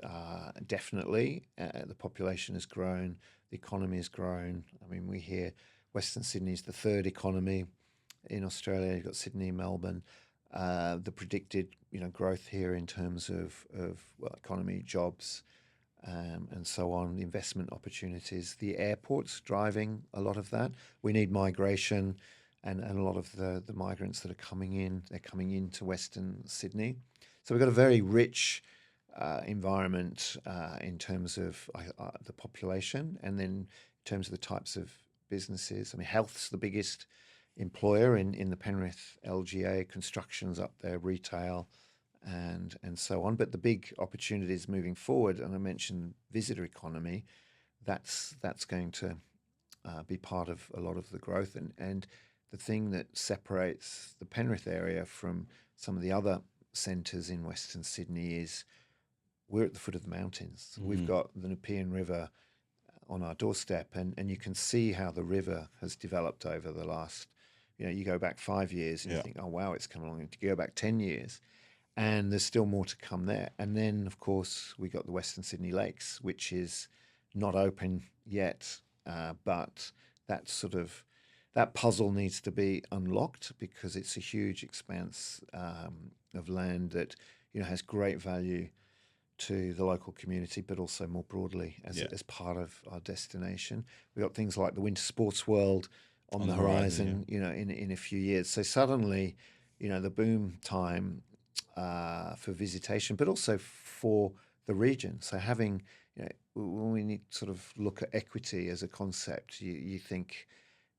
B: definitely. The population has grown, the economy has grown. I mean, we hear Western Sydney is the third economy in Australia. You've got Sydney, Melbourne. The predicted growth here in terms of economy, jobs, and so on, the investment opportunities. The airport's driving a lot of that. We need migration. And a lot of the migrants that are coming in, they're coming into Western Sydney. So we've got a very rich environment in terms of the population, and then in terms of the types of businesses. I mean, health's the biggest employer in the Penrith LGA, construction's up there, retail, and so on. But the big opportunities moving forward, and I mentioned visitor economy, that's going to be part of a lot of the growth. And the thing that separates the Penrith area from some of the other centres in Western Sydney is we're at the foot of the mountains. We've got the Nepean River on our doorstep, and you can see how the river has developed over the last, you go back 5 years and you think, oh, wow, it's come along. And you go back 10 years and there's still more to come there. And then, of course, we got the Western Sydney Lakes, which is not open yet, but that puzzle needs to be unlocked because it's a huge expanse of land that has great value to the local community, but also more broadly as part of our destination. We've got things like the Winter Sports World on the horizon, in a few years. So suddenly, the boom time for visitation, but also for the region. So having, when we need to sort of look at equity as a concept, you think,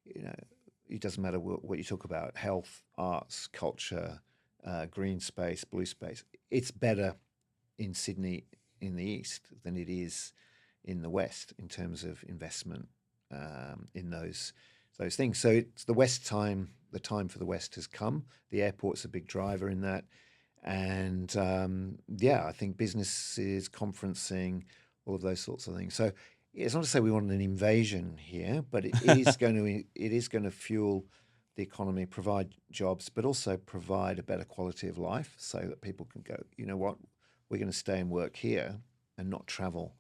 B: it doesn't matter what you talk about, health, arts, culture, green space, blue space. It's better in Sydney in the east than it is in the west in terms of investment in those things. So it's the time for the west has come. The airport's a big driver in that. And I think businesses, conferencing, all of those sorts of things. So it's not to say we want an invasion here, but it is going to fuel the economy, provide jobs, but also provide a better quality of life so that people can go, you know what, we're going to stay and work here and not travel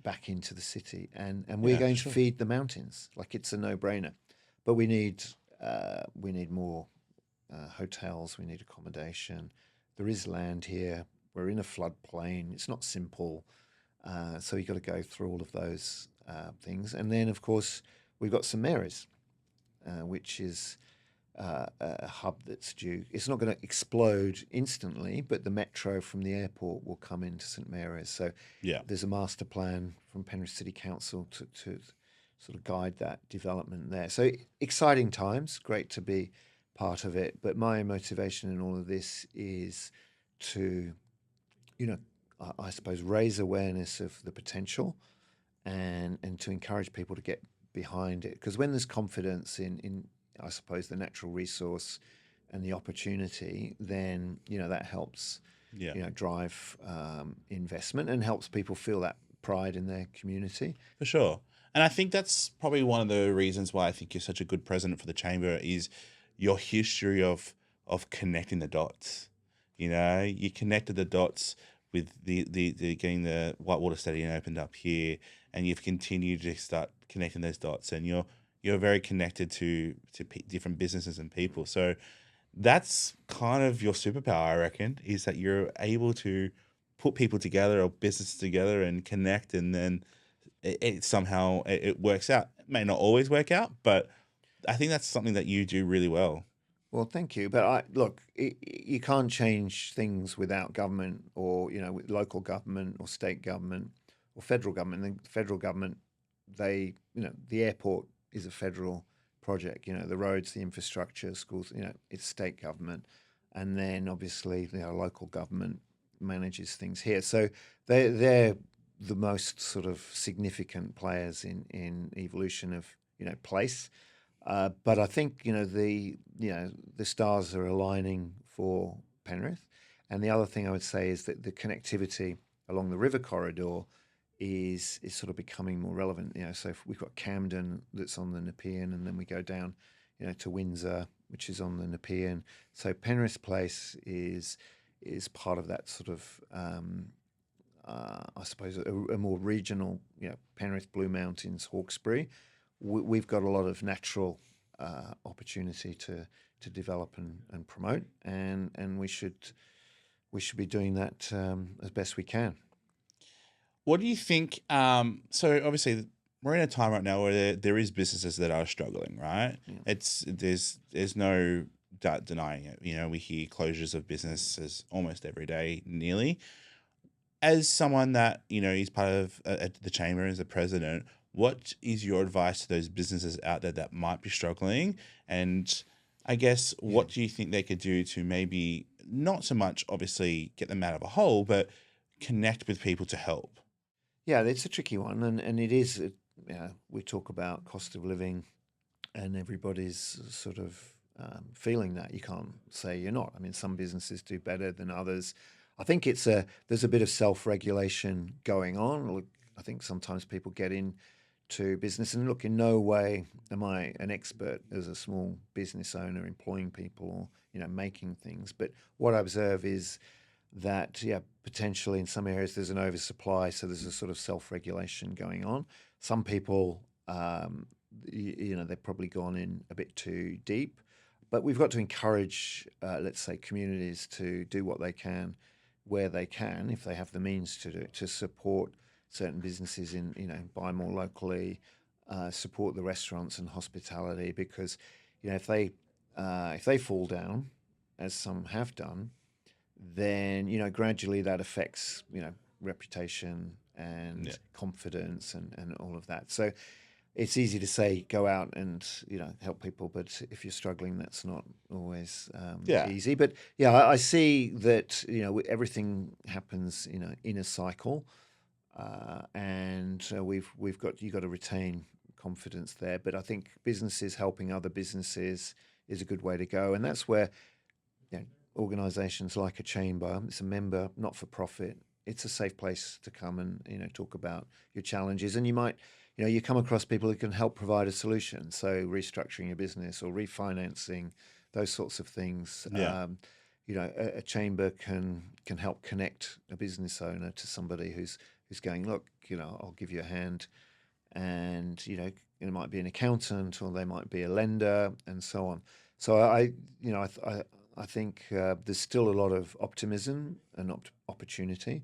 B: back into the city. And we're going to feed the mountains. Like, it's a no-brainer. But we need more hotels, we need accommodation. There is land here. We're in a floodplain. It's not simple. So you've got to go through all of those things. And then, of course, we've got St Mary's, which is a hub that's due. It's not going to explode instantly, but the metro from the airport will come into St Mary's. So there's a master plan from Penrith City Council to sort of guide that development there. So exciting times, great to be part of it. But my motivation in all of this is to, I suppose, raise awareness of the potential and to encourage people to get behind it. Because when there's confidence in I suppose, the natural resource and the opportunity, then, that helps, drive investment and helps people feel that pride in their community.
A: For sure. And I think that's probably one of the reasons why I think you're such a good president for the Chamber is your history of connecting the dots. You connected the dots with the getting the Whitewater Stadium opened up here, and you've continued to start connecting those dots, and you're very connected to different businesses and people. So that's kind of your superpower, I reckon, is that you're able to put people together or businesses together and connect, and then it somehow it works out. It may not always work out, but I think that's something that you do really well.
B: Well, thank you. But you can't change things without government or, with local government or state government or federal government. The federal government, the airport is a federal project. The roads, the infrastructure, schools, it's state government. And then obviously local government manages things here. So they're the most sort of significant players in evolution of, place. But I think, the stars are aligning for Penrith. And the other thing I would say is that the connectivity along the river corridor is sort of becoming more relevant. So if we've got Camden that's on the Nepean, and then we go down, to Windsor, which is on the Nepean. So Penrith Place is part of that sort of, I suppose, a more regional, Penrith, Blue Mountains, Hawkesbury. We've got a lot of natural opportunity to develop and promote, and we should be doing that as best we can.
A: What do you think? So obviously we're in a time right now where there is businesses that are struggling, right? Yeah. There's no denying it. We hear closures of businesses almost every day, nearly. As someone that is part of the chamber as a president, what is your advice to those businesses out there that might be struggling? And I guess what do you think they could do to maybe not so much obviously get them out of a hole, but connect with people to help?
B: Yeah, it's a tricky one, and it is we talk about cost of living, and everybody's sort of feeling that. You can't say you're not. I mean, some businesses do better than others. I think there's a bit of self-regulation going on. Look, I think sometimes people get into business, and look, in no way am I an expert as a small business owner employing people or making things. But what I observe is that potentially in some areas there's an oversupply, so there's a sort of self-regulation going on. Some people, they've probably gone in a bit too deep, but we've got to encourage, let's say, communities to do what they can, where they can, if they have the means to do it, to support certain businesses in, buy more locally, support the restaurants and hospitality, because, if they fall down, as some have done, then gradually that affects reputation and confidence and all of that. So it's easy to say go out and help people, but if you're struggling, that's not always easy. But I see that everything happens in a cycle, and you've got to retain confidence there. But I think businesses helping other businesses is a good way to go, and that's where organisations like a chamber, it's a member not-for-profit, it's a safe place to come and talk about your challenges, and you might you come across people who can help provide a solution. So restructuring your business or refinancing, those sorts of things. A chamber can help connect a business owner to somebody who's going, look, I'll give you a hand, and it might be an accountant or they might be a lender and so on. So I think there's still a lot of optimism and opportunity.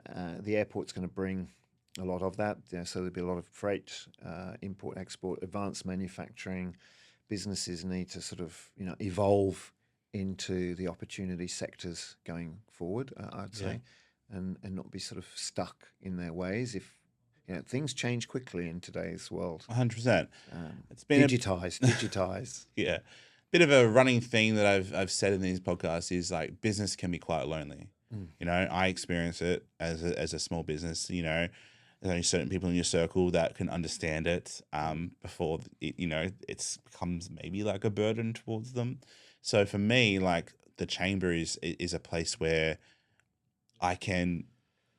B: The airport's going to bring a lot of that. So there'll be a lot of freight, import, export, advanced manufacturing. Businesses need to sort of evolve into the opportunity sectors going forward, I'd say, and not be sort of stuck in their ways. If things change quickly in today's world.
A: 100%. It's been
B: digitize.
A: Yeah. Bit of a running theme that I've said in these podcasts is like business can be quite lonely. I experience it as a small business. There's only certain people in your circle that can understand it before it becomes maybe like a burden towards them. So for me, like the chamber is a place where I can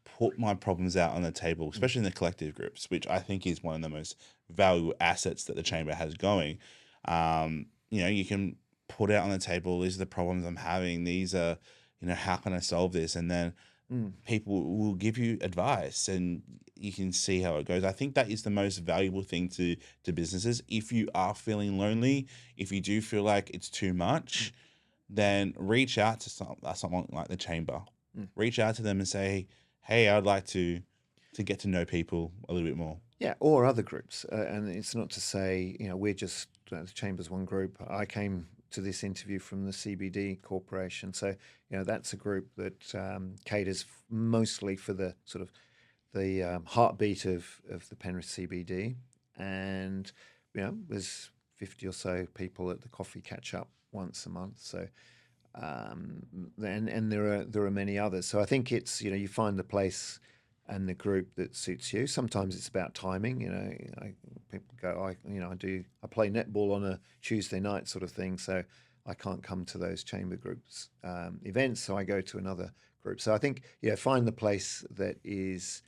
A: put my problems out on the table, especially in the collective groups, which I think is one of the most valuable assets that the chamber has going. You can put out on the table, these are the problems I'm having. These are, how can I solve this? And then people will give you advice and you can see how it goes. I think that is the most valuable thing to businesses. If you are feeling lonely, if you do feel like it's too much, then reach out to someone like the chamber. Reach out to them and say, hey, I'd like to get to know people a little bit more.
B: Yeah, or other groups. And it's not to say, we're just, the Chamber's one group. I came to this interview from the CBD Corporation. So, that's a group that caters mostly for the sort of the heartbeat of the Penrith CBD. And, there's 50 or so people at the coffee catch-up once a month. So, and there are many others. So I think it's, you find the place and the group that suits you. Sometimes it's about timing. People go, I play netball on a Tuesday night sort of thing, so I can't come to those chamber groups events, so I go to another group. So I think, find the place that is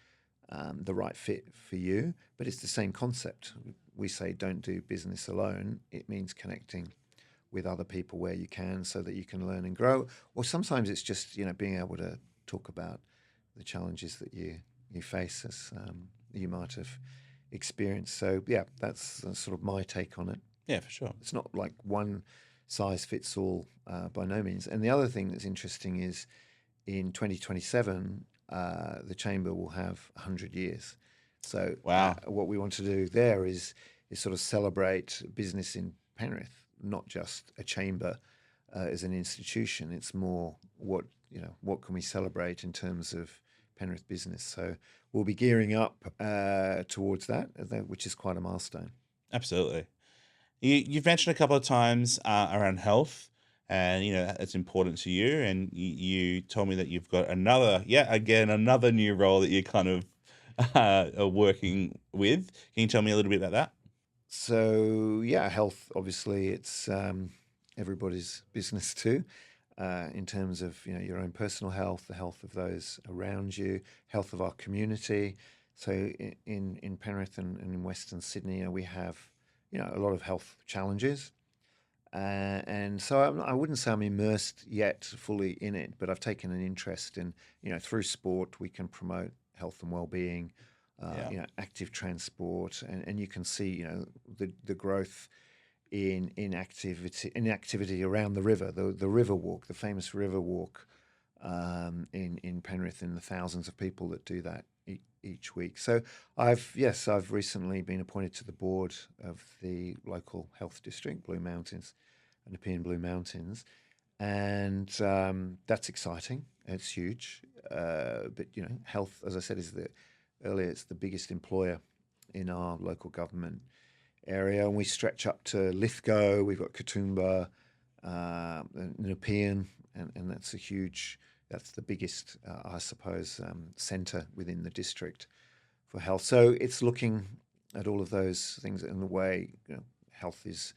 B: the right fit for you, but it's the same concept. We say don't do business alone. It means connecting with other people where you can so that you can learn and grow. Or sometimes it's just, being able to talk about the challenges that you face as you might have experienced. So that's sort of my take on it.
A: Yeah, for sure.
B: It's not like one size fits all by no means. And the other thing that's interesting is in 2027, the chamber will have 100 years. So
A: wow.
B: What we want to do there is sort of celebrate business in Penrith, not just a chamber as an institution. It's more what can we celebrate in terms of Penrith business. So we'll be gearing up towards that, which is quite a milestone.
A: Absolutely. You've mentioned a couple of times around health, and it's important to you. And you told me that you've got another new role that you're kind of are working with. Can you tell me a little bit about that?
B: So yeah, health obviously it's everybody's business too, in terms of your own personal health, the health of those around you, health of our community. So in Penrith and in Western Sydney, we have a lot of health challenges, and so I wouldn't say I'm immersed yet fully in it, but I've taken an interest in through sport we can promote health and well-being,
A: Yeah.
B: active transport, and you can see the growth in activity around the river, the river walk, the famous river walk, in Penrith, and the thousands of people that do that each week. So I've recently been appointed to the board of the local health district, Blue Mountains, Nepean Blue Mountains, and that's exciting. It's huge, but health, as I said, earlier, it's the biggest employer in our local government area, and we stretch up to Lithgow. We've got Katoomba, Nepean, and that's the biggest, I suppose, centre within the district for health. So it's looking at all of those things in the way health is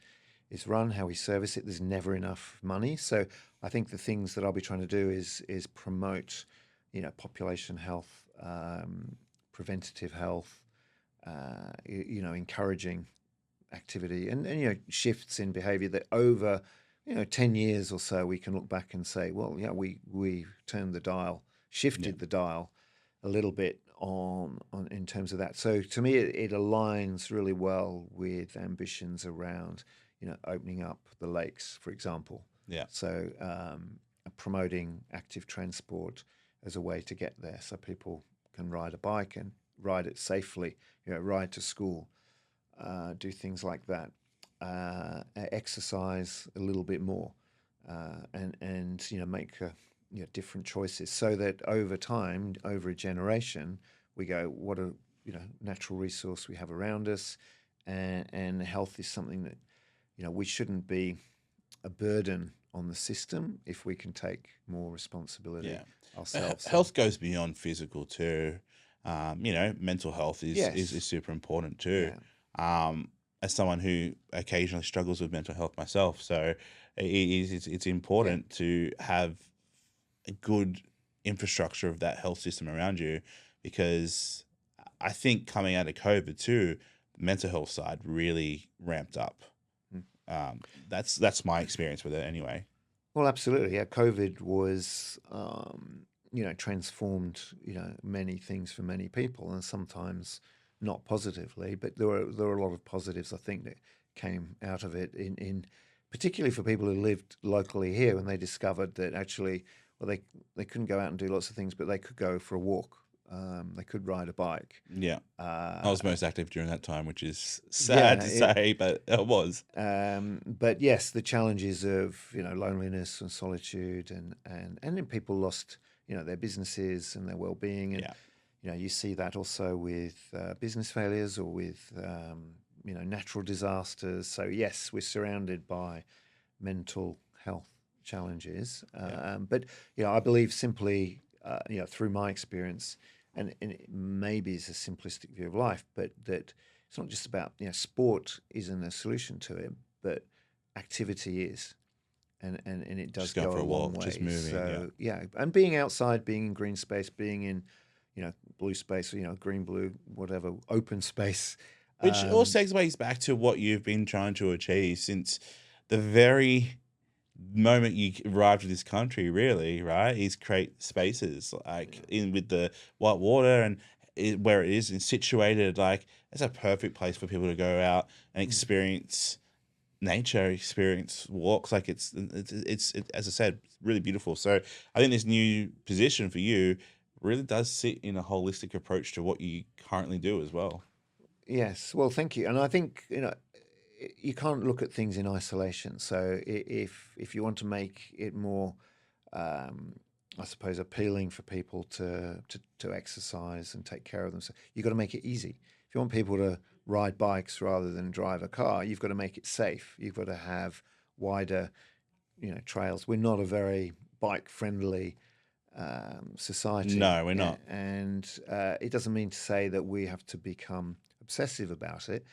B: run, how we service it. There's never enough money, so I think the things that I'll be trying to do is promote, population health, preventative health, encouraging activity and shifts in behaviour that over 10 years or so we can look back and say, well, yeah, we turned the dial, shifted the dial a little bit on in terms of that. So to me, it aligns really well with ambitions around opening up the lakes, for example.
A: Yeah.
B: So promoting active transport as a way to get there, so people can ride a bike and ride it safely, ride to school, do things like that, exercise a little bit more, and make different choices, so that over time, over a generation, we go, what a natural resource we have around us, and health is something that we shouldn't be a burden on the system if we can take more responsibility ourselves.
A: Health goes beyond physical too. Mental health is,
B: Yes.
A: is super important too.
B: Yeah.
A: As someone who occasionally struggles with mental health myself, so it's important to have a good infrastructure of that health system around you, because I think coming out of COVID too, the mental health side really ramped up. That's my experience with it anyway.
B: Well, absolutely. Yeah, COVID was, transformed, many things for many people, and sometimes not positively, but there were a lot of positives, I think, that came out of it. In particularly for people who lived locally here, when they discovered that actually, well, they couldn't go out and do lots of things, but they could go for a walk. They could ride a bike.
A: Yeah. I was most active during that time, which is
B: Yeah,
A: sad to say, but it was.
B: But yes, the challenges of loneliness and solitude, and then people lost their businesses and their well-being, and you see that also with business failures, or with natural disasters. So yes, we're surrounded by mental health challenges, but I believe simply through my experience, and it maybe is a simplistic view of life, but that it's not just about sport isn't a solution to it, but activity is, and it does
A: Just going
B: go
A: for a
B: long
A: walk,
B: way.
A: just moving,
B: So and being outside, being in green space, being in blue space, green, blue, whatever, open space.
A: Which all segues back to what you've been trying to achieve since the very moment you arrived to this country, really, right? Is create spaces like in with the white water, and where it is and situated, like it's a perfect place for people to go out and experience nature, experience walks. Like it's as I said, really beautiful. So I think this new position for you really does sit in a holistic approach to what you currently do as well.
B: Yes, well, thank you. And I think you can't look at things in isolation. So if you want to make it more, I suppose, appealing for people to exercise and take care of themselves, you've got to make it easy. If you want people to ride bikes rather than drive a car, you've got to make it safe. You've got to have wider, trails. We're not a very bike friendly society.
A: No, we're not.
B: And it doesn't mean to say that we have to become obsessive about it,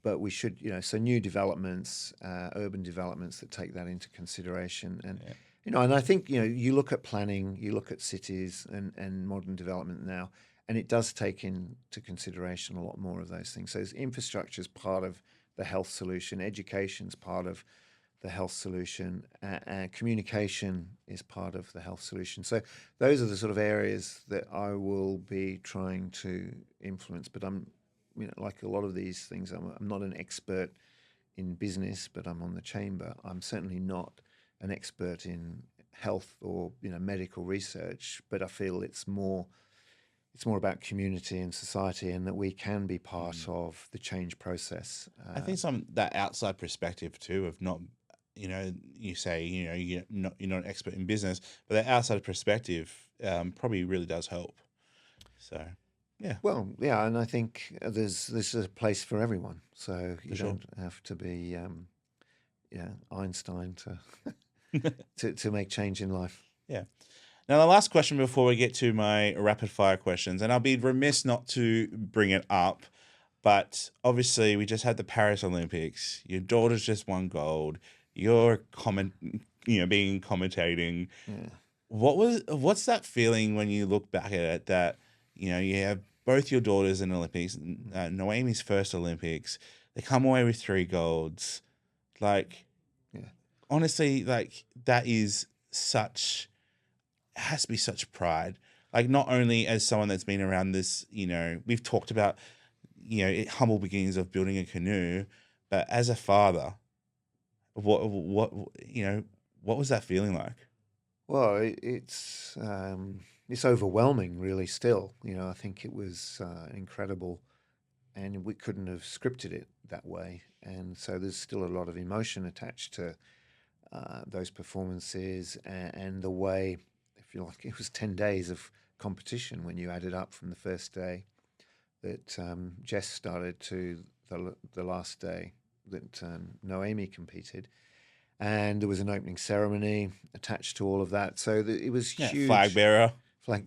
B: but we should, so new developments, urban developments that take that into consideration. And, and I think, you look at planning, you look at cities and modern development now, and it does take into consideration a lot more of those things. So infrastructure is part of the health solution, education's part of the health solution, and communication is part of the health solution. So those are the sort of areas that I will be trying to influence. But I'm, like a lot of these things, I'm not an expert in business, but I'm on the chamber. I'm certainly not an expert in health or medical research, but I feel it's more about community and society, and that we can be part of the change process.
A: I think that outside perspective too of not, you say, you're not an expert in business, but that outside perspective probably really does help. So, yeah.
B: Well, yeah, and I think there's a place for everyone. So you
A: sure.
B: don't have to be, Einstein to make change in life.
A: Yeah. Now, the last question before we get to my rapid fire questions, and I'll be remiss not to bring it up, but obviously we just had the Paris Olympics. Your daughter's just won gold. You're being commentating.
B: Yeah.
A: What's that feeling when you look back at it that, you have both your daughters in Olympics, Noemie's first Olympics, they come away with 3 golds. Like, honestly, like that is has to be such pride. Like, not only as someone that's been around this, we've talked about, humble beginnings of building a canoe, but as a father, what was that feeling like?
B: Well, it's overwhelming, really. Still, I think it was incredible, and we couldn't have scripted it that way. And so there's still a lot of emotion attached to those performances, and the way, if you like, it was 10 days of competition when you added up from the first day that Jess started to the last day that Noemie competed. And there was an opening ceremony attached to all of that. So it was huge.
A: Flag bearer.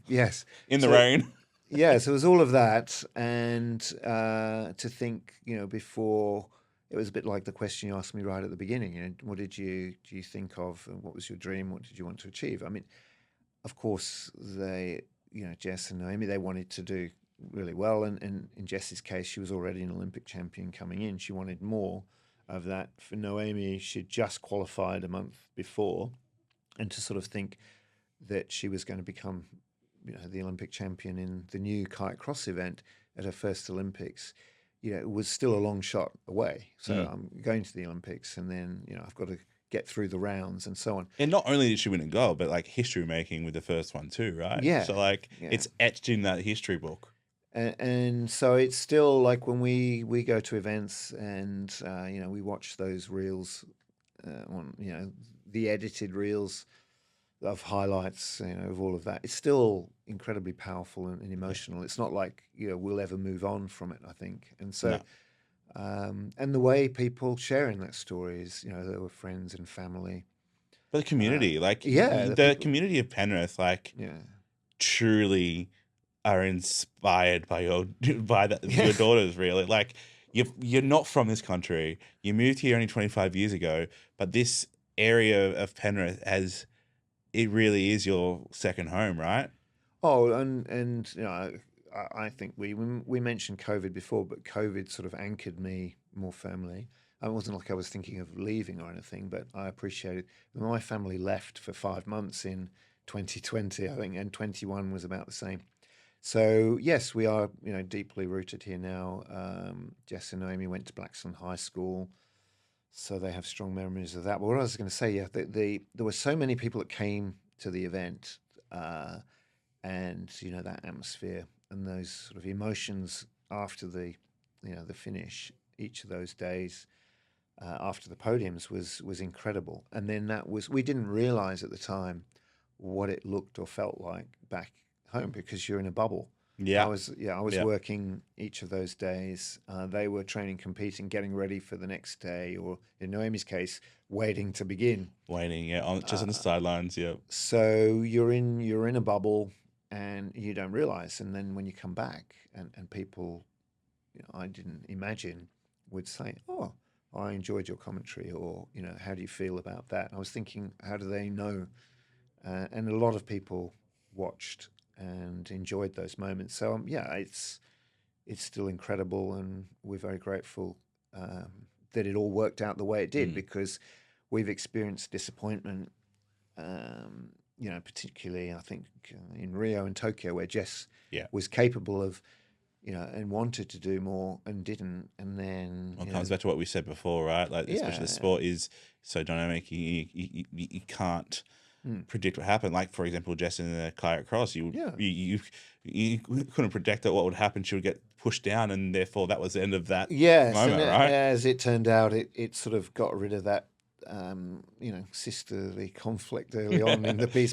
B: Yes.
A: In the rain.
B: Yeah, so it was all of that. And to think, before, it was a bit like the question you asked me right at the beginning. What do you think of, and what was your dream? What did you want to achieve? I mean, of course, Jess and Noemie, they wanted to do really well. And in Jess's case, she was already an Olympic champion coming in. She wanted more of that. For Noemie, she'd just qualified a month before, and to sort of think that she was going to become, the Olympic champion in the new kite cross event at her first Olympics, it was still a long shot away. So I'm going to the Olympics, and then, I've got to get through the rounds and so on.
A: And not only did she win a gold, but like history making with the first one too, right?
B: Yeah.
A: So it's etched in that history book.
B: And so it's still like when we go to events and, we watch those reels on, the edited reels of highlights, of all of that. It's still incredibly powerful and emotional. It's not like, we'll ever move on from it, I think. And so, and the way people share in that story is, there were friends and family.
A: But the community,
B: the
A: community of Penrith, truly are inspired by your daughters, really. Like, you're not from this country. You moved here only 25 years ago, but this area of Penrith it really is your second home, right?
B: Oh, and I think we mentioned COVID before, but COVID sort of anchored me more firmly. It wasn't like I was thinking of leaving or anything, but I appreciated my family left for 5 months in 2020, I think, and 21 was about the same. So yes, we are, deeply rooted here now. Jess and Noemie went to Blackstone High School, so they have strong memories of that. But what I was going to say, there were so many people that came to the event, and that atmosphere and those sort of emotions after the finish, each of those days after the podiums was incredible. And then we didn't realize at the time what it looked or felt like back home, because you're in a bubble. I
A: Yeah.
B: was
A: Yeah.
B: working each of those days. They were training, competing, getting ready for the next day, or in Noemie's case, waiting to begin.
A: Waiting, yeah, just on the
B: Uh,
A: sidelines, yeah.
B: so you're in a bubble, and you don't realize. And then when you come back, and people, I didn't imagine, would say, "Oh, I enjoyed your commentary," or "How do you feel about that?" I was thinking, how do they know? And a lot of people watched and enjoyed those moments. So yeah, it's still incredible, and we're very grateful that it all worked out the way it did,
A: Mm.
B: because we've experienced disappointment. Particularly I think in Rio and Tokyo, where Jess
A: Yeah.
B: was capable of, and wanted to do more and didn't, and then
A: Well, it comes back to what we said before, right? Like, especially the
B: yeah,
A: sport is so dynamic, you can't
B: mm,
A: predict what happened. Like, for example, Jess in the kayak cross,
B: yeah.
A: you couldn't predict that what would happen. She would get pushed down, and therefore that was the end of that
B: Yes, and
A: moment, right?
B: as it turned out, it sort of got rid of that, sisterly conflict early on in the piece.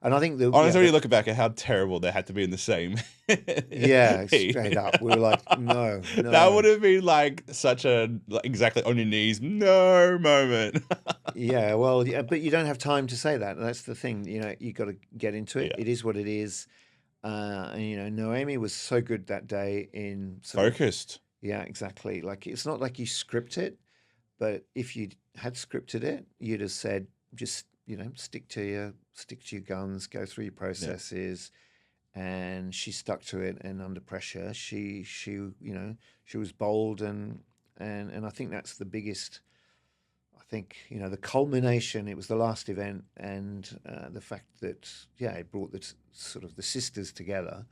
B: And I think
A: Honestly, when you look back at how terrible they had to be in the same
B: yeah,
A: heat,
B: straight up, we were like, no,
A: that would
B: no,
A: have been like such a exactly on your knees, no moment.
B: yeah, well, yeah, but you don't have time to say that. That's the thing, you got to get into it.
A: Yeah,
B: It is what it is. And Noemi was so good that day in sort of,
A: focused.
B: yeah, exactly. Like, it's not like you script it. But if you had scripted it, you'd have said, just stick to your guns, go through your
A: Yeah.
B: processes. And she stuck to it, and under pressure, she was bold, and I think that's the biggest. I think the culmination. It was the last event, and the fact that it brought sort of the sisters together.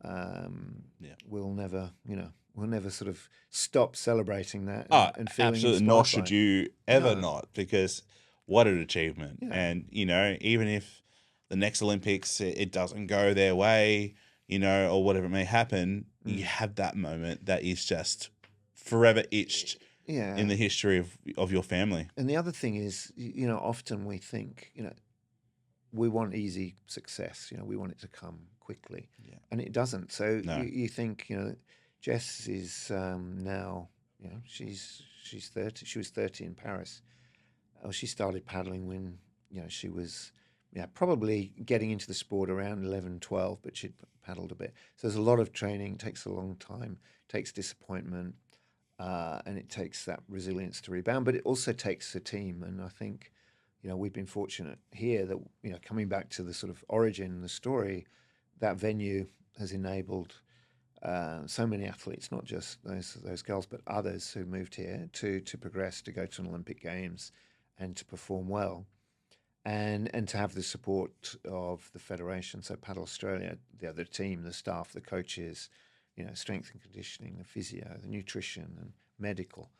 A: Yeah.
B: We'll never sort of stop celebrating that,
A: Oh,
B: and feeling
A: absolutely. Nor
B: inspired by
A: should
B: it.
A: you ever
B: No,
A: not, because what an achievement.
B: yeah,
A: And, even if the next Olympics, it doesn't go their way, or whatever may happen, you
B: mm,
A: have that moment that is just forever etched in
B: yeah.
A: the history of your family.
B: And the other thing is, often we think, we want easy success. We want it to come quickly,
A: Yeah.
B: and it doesn't. So
A: No.
B: you think, Jess is now, she's 30. She was 30 in Paris. Oh, she started paddling when she was probably getting into the sport around 11, 12, but she'd paddled a bit. So there's a lot of training. It takes a long time. Takes disappointment, and it takes that resilience to rebound. But it also takes a team, and I think we've been fortunate here that coming back to the sort of origin, the story, that venue has enabled so many athletes, not just those girls, but others who moved here to progress, to go to an Olympic Games, and to perform well, and to have the support of the federation. So Paddle Australia, the other team, the staff, the coaches, strength and conditioning, the physio, the nutrition, and medical.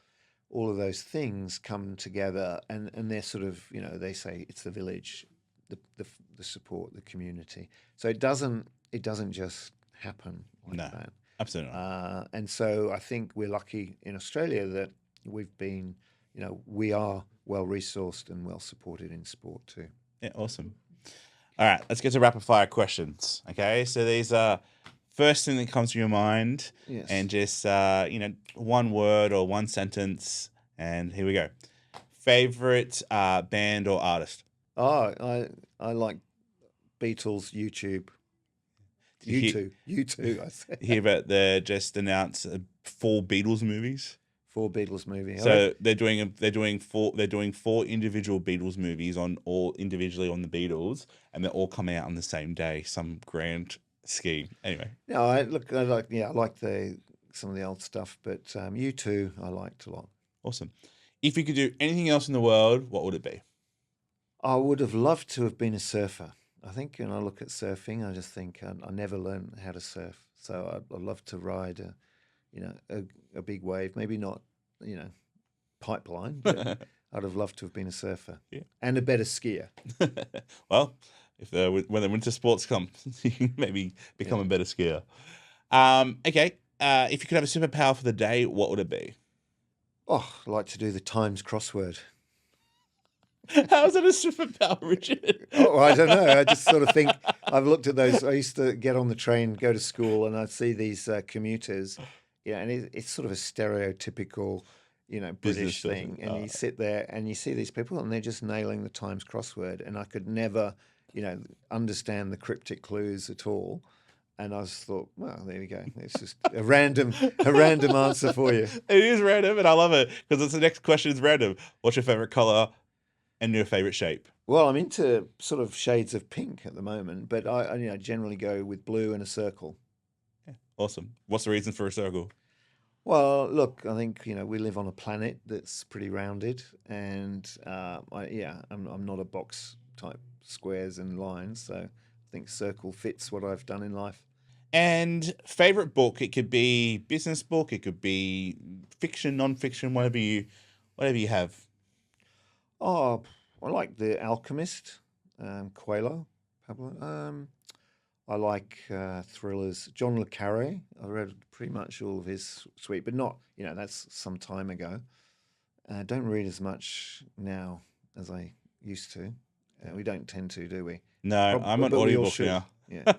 B: All of those things come together, and they're sort of, they say it's the village, the support, the community. So it doesn't just happen like
A: No,
B: that.
A: absolutely not.
B: And so I think we're lucky in Australia that we've been, we are well resourced and well supported in sport too.
A: Yeah, awesome. All right, let's get to rapid fire questions. Okay, so these are first thing that comes to your mind,
B: Yes.
A: and just one word or one sentence, and here we go. Favorite band or artist?
B: Oh, I like Beatles, YouTube.
A: Did you
B: U2, I said.
A: hear about they just announced 4 Beatles movies?
B: 4 Beatles movie.
A: So they're doing 4 individual Beatles movies on all individually on the Beatles, and they're all coming out on the same day. Some grand scheme. Anyway,
B: No, I like some of the old stuff, but U2 I liked a lot.
A: awesome. If you could do anything else in the world, what would it be?
B: I would have loved to have been a surfer. I think when I look at surfing, I just think I never learned how to surf. So I'd love to ride a big wave. Maybe not, pipeline, but I'd have loved to have been a surfer.
A: Yeah.
B: And a better skier.
A: Well, when the winter sports come, you can maybe become a better skier. Okay. If you could have a superpower for the day, what would it be?
B: Oh, I'd like to do the Times crossword.
A: How is that a superpower, Richard?
B: Oh, I don't know. I just sort of think I've looked at those. I used to get on the train, go to school, and I'd see these commuters, and it's sort of a stereotypical,
A: Business
B: British
A: person.
B: thing. And you sit there and you see these people, and they're just nailing the Times crossword, and I could never, understand the cryptic clues at all. And I just thought, well, there we go. It's just a random answer for you.
A: It is random, and I love it because it's the next question is random. What's your favorite color and your favorite shape?
B: Well, I'm into sort of shades of pink at the moment, but I generally go with blue and a circle.
A: Yeah, awesome. What's the reason for a circle?
B: Well, look, I think we live on a planet that's pretty rounded, and I'm not a box type squares and lines, so I think circle fits what I've done in life.
A: And favorite book? It could be business book. It could be fiction, non-fiction, whatever you have.
B: Oh, I like The Alchemist, Coelho, Pablo. I like thrillers. John le Carre. I read pretty much all of his suite, but not, that's some time ago. I don't read as much now as I used to. We don't tend to, do we?
A: No, I'm on
B: but we all
A: audiobook
B: should.
A: now.
B: Yeah.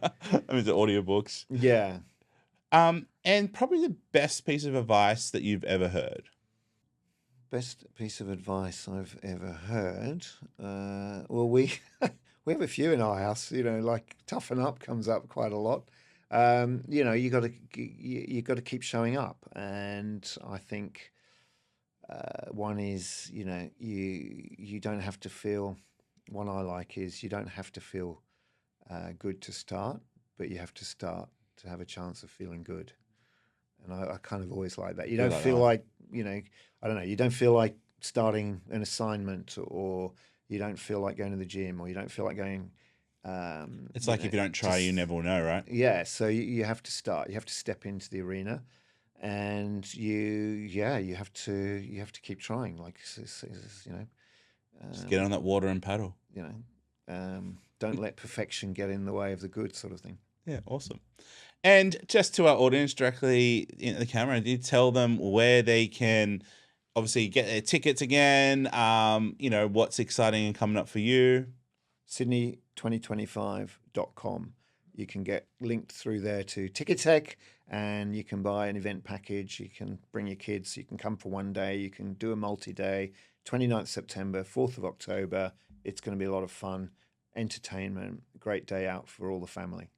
A: I'm into audiobooks.
B: Yeah.
A: And probably the best piece of advice that you've ever heard.
B: Best piece of advice I've ever heard. Well, we we have a few in our house. Like toughen up comes up quite a lot. You got to keep showing up, and I think one is you don't have to feel. One I like is you don't have to feel good to start, but you have to start to have a chance of feeling good. And I kind of always like that. You don't feel like, I don't know, you don't feel like starting an assignment, or you don't feel like going to the gym, or you don't feel like going.
A: It's like if you don't try, you never will know, right?
B: Yeah. So you have to start. You have to step into the arena, and you have to keep trying. Like,
A: Just get on that water and paddle.
B: Don't let perfection get in the way of the good, sort of thing.
A: Yeah, awesome. And just to our audience directly in the camera, did tell them where they can obviously get their tickets again, what's exciting and coming up for you.
B: Sydney2025.com. You can get linked through there to Ticketek, and you can buy an event package. You can bring your kids. You can come for one day. You can do a multi-day, 29th September, 4th of October. It's going to be a lot of fun, entertainment, great day out for all the family.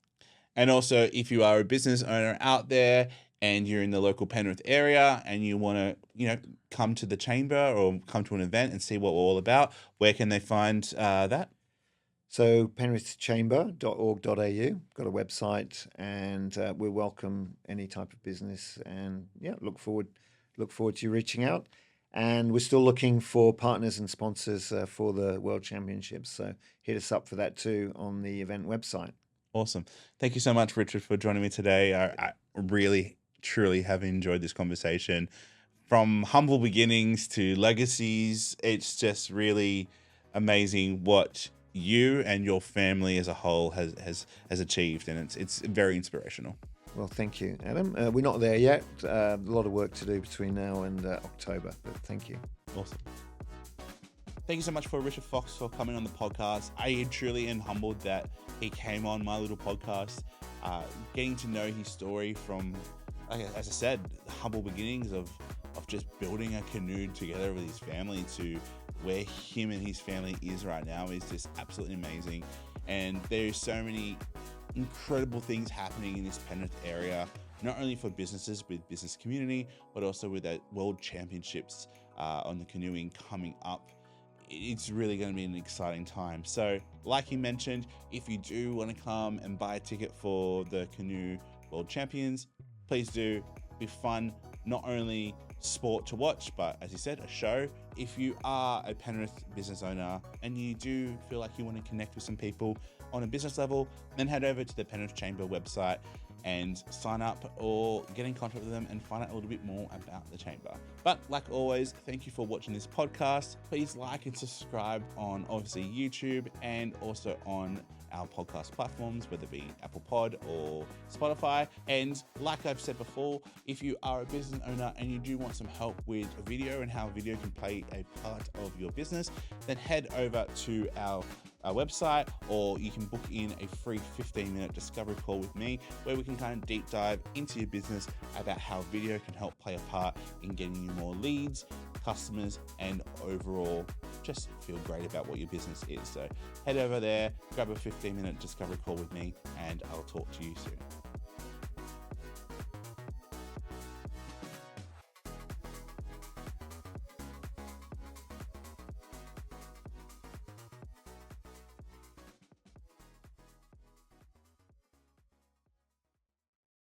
A: And also, if you are a business owner out there and you're in the local Penrith area and you want to, come to the chamber or come to an event and see what we're all about, where can they find that?
B: So penrithchamber.org.au, got a website, and we welcome any type of business, and look forward to you reaching out. And we're still looking for partners and sponsors for the World Championships. So hit us up for that too on the event website.
A: Awesome. Thank you so much, Richard, for joining me today. I really, truly have enjoyed this conversation. From humble beginnings to legacies, it's just really amazing what you and your family as a whole has achieved, and it's very inspirational.
B: Well, thank you, Adam. We're not there yet. A lot of work to do between now and October, but thank you.
A: Awesome. Thank you so much for Richard Fox for coming on the podcast. I truly am humbled that he came on my little podcast, getting to know his story from, as I said, humble beginnings of just building a canoe together with his family to where him and his family is right now is just absolutely amazing. And there's so many incredible things happening in this Penrith area, not only for businesses with business community, but also with the World Championships on the canoeing coming up. It's really going to be an exciting time. So like he mentioned, if you do want to come and buy a ticket for the Canoe World Champions, please do. It'll be fun, not only sport to watch, but as he said, a show. If you are a Penrith business owner and you do feel like you want to connect with some people on a business level, then head over to the Penrith Chamber website and sign up or get in contact with them and find out a little bit more about the chamber. But like always, thank you for watching this podcast. Please like and subscribe on obviously YouTube and also on our podcast platforms, whether it be Apple Pod or Spotify. And like I've said before, if you are a business owner and you do want some help with a video and how video can play a part of your business, then head over to our website, or you can book in a free 15-minute discovery call with me where we can kind of deep dive into your business about how video can help play a part in getting you more leads, customers, and overall just feel great about what your business is. So head over there, grab a 15-minute discovery call with me, and I'll talk to you soon.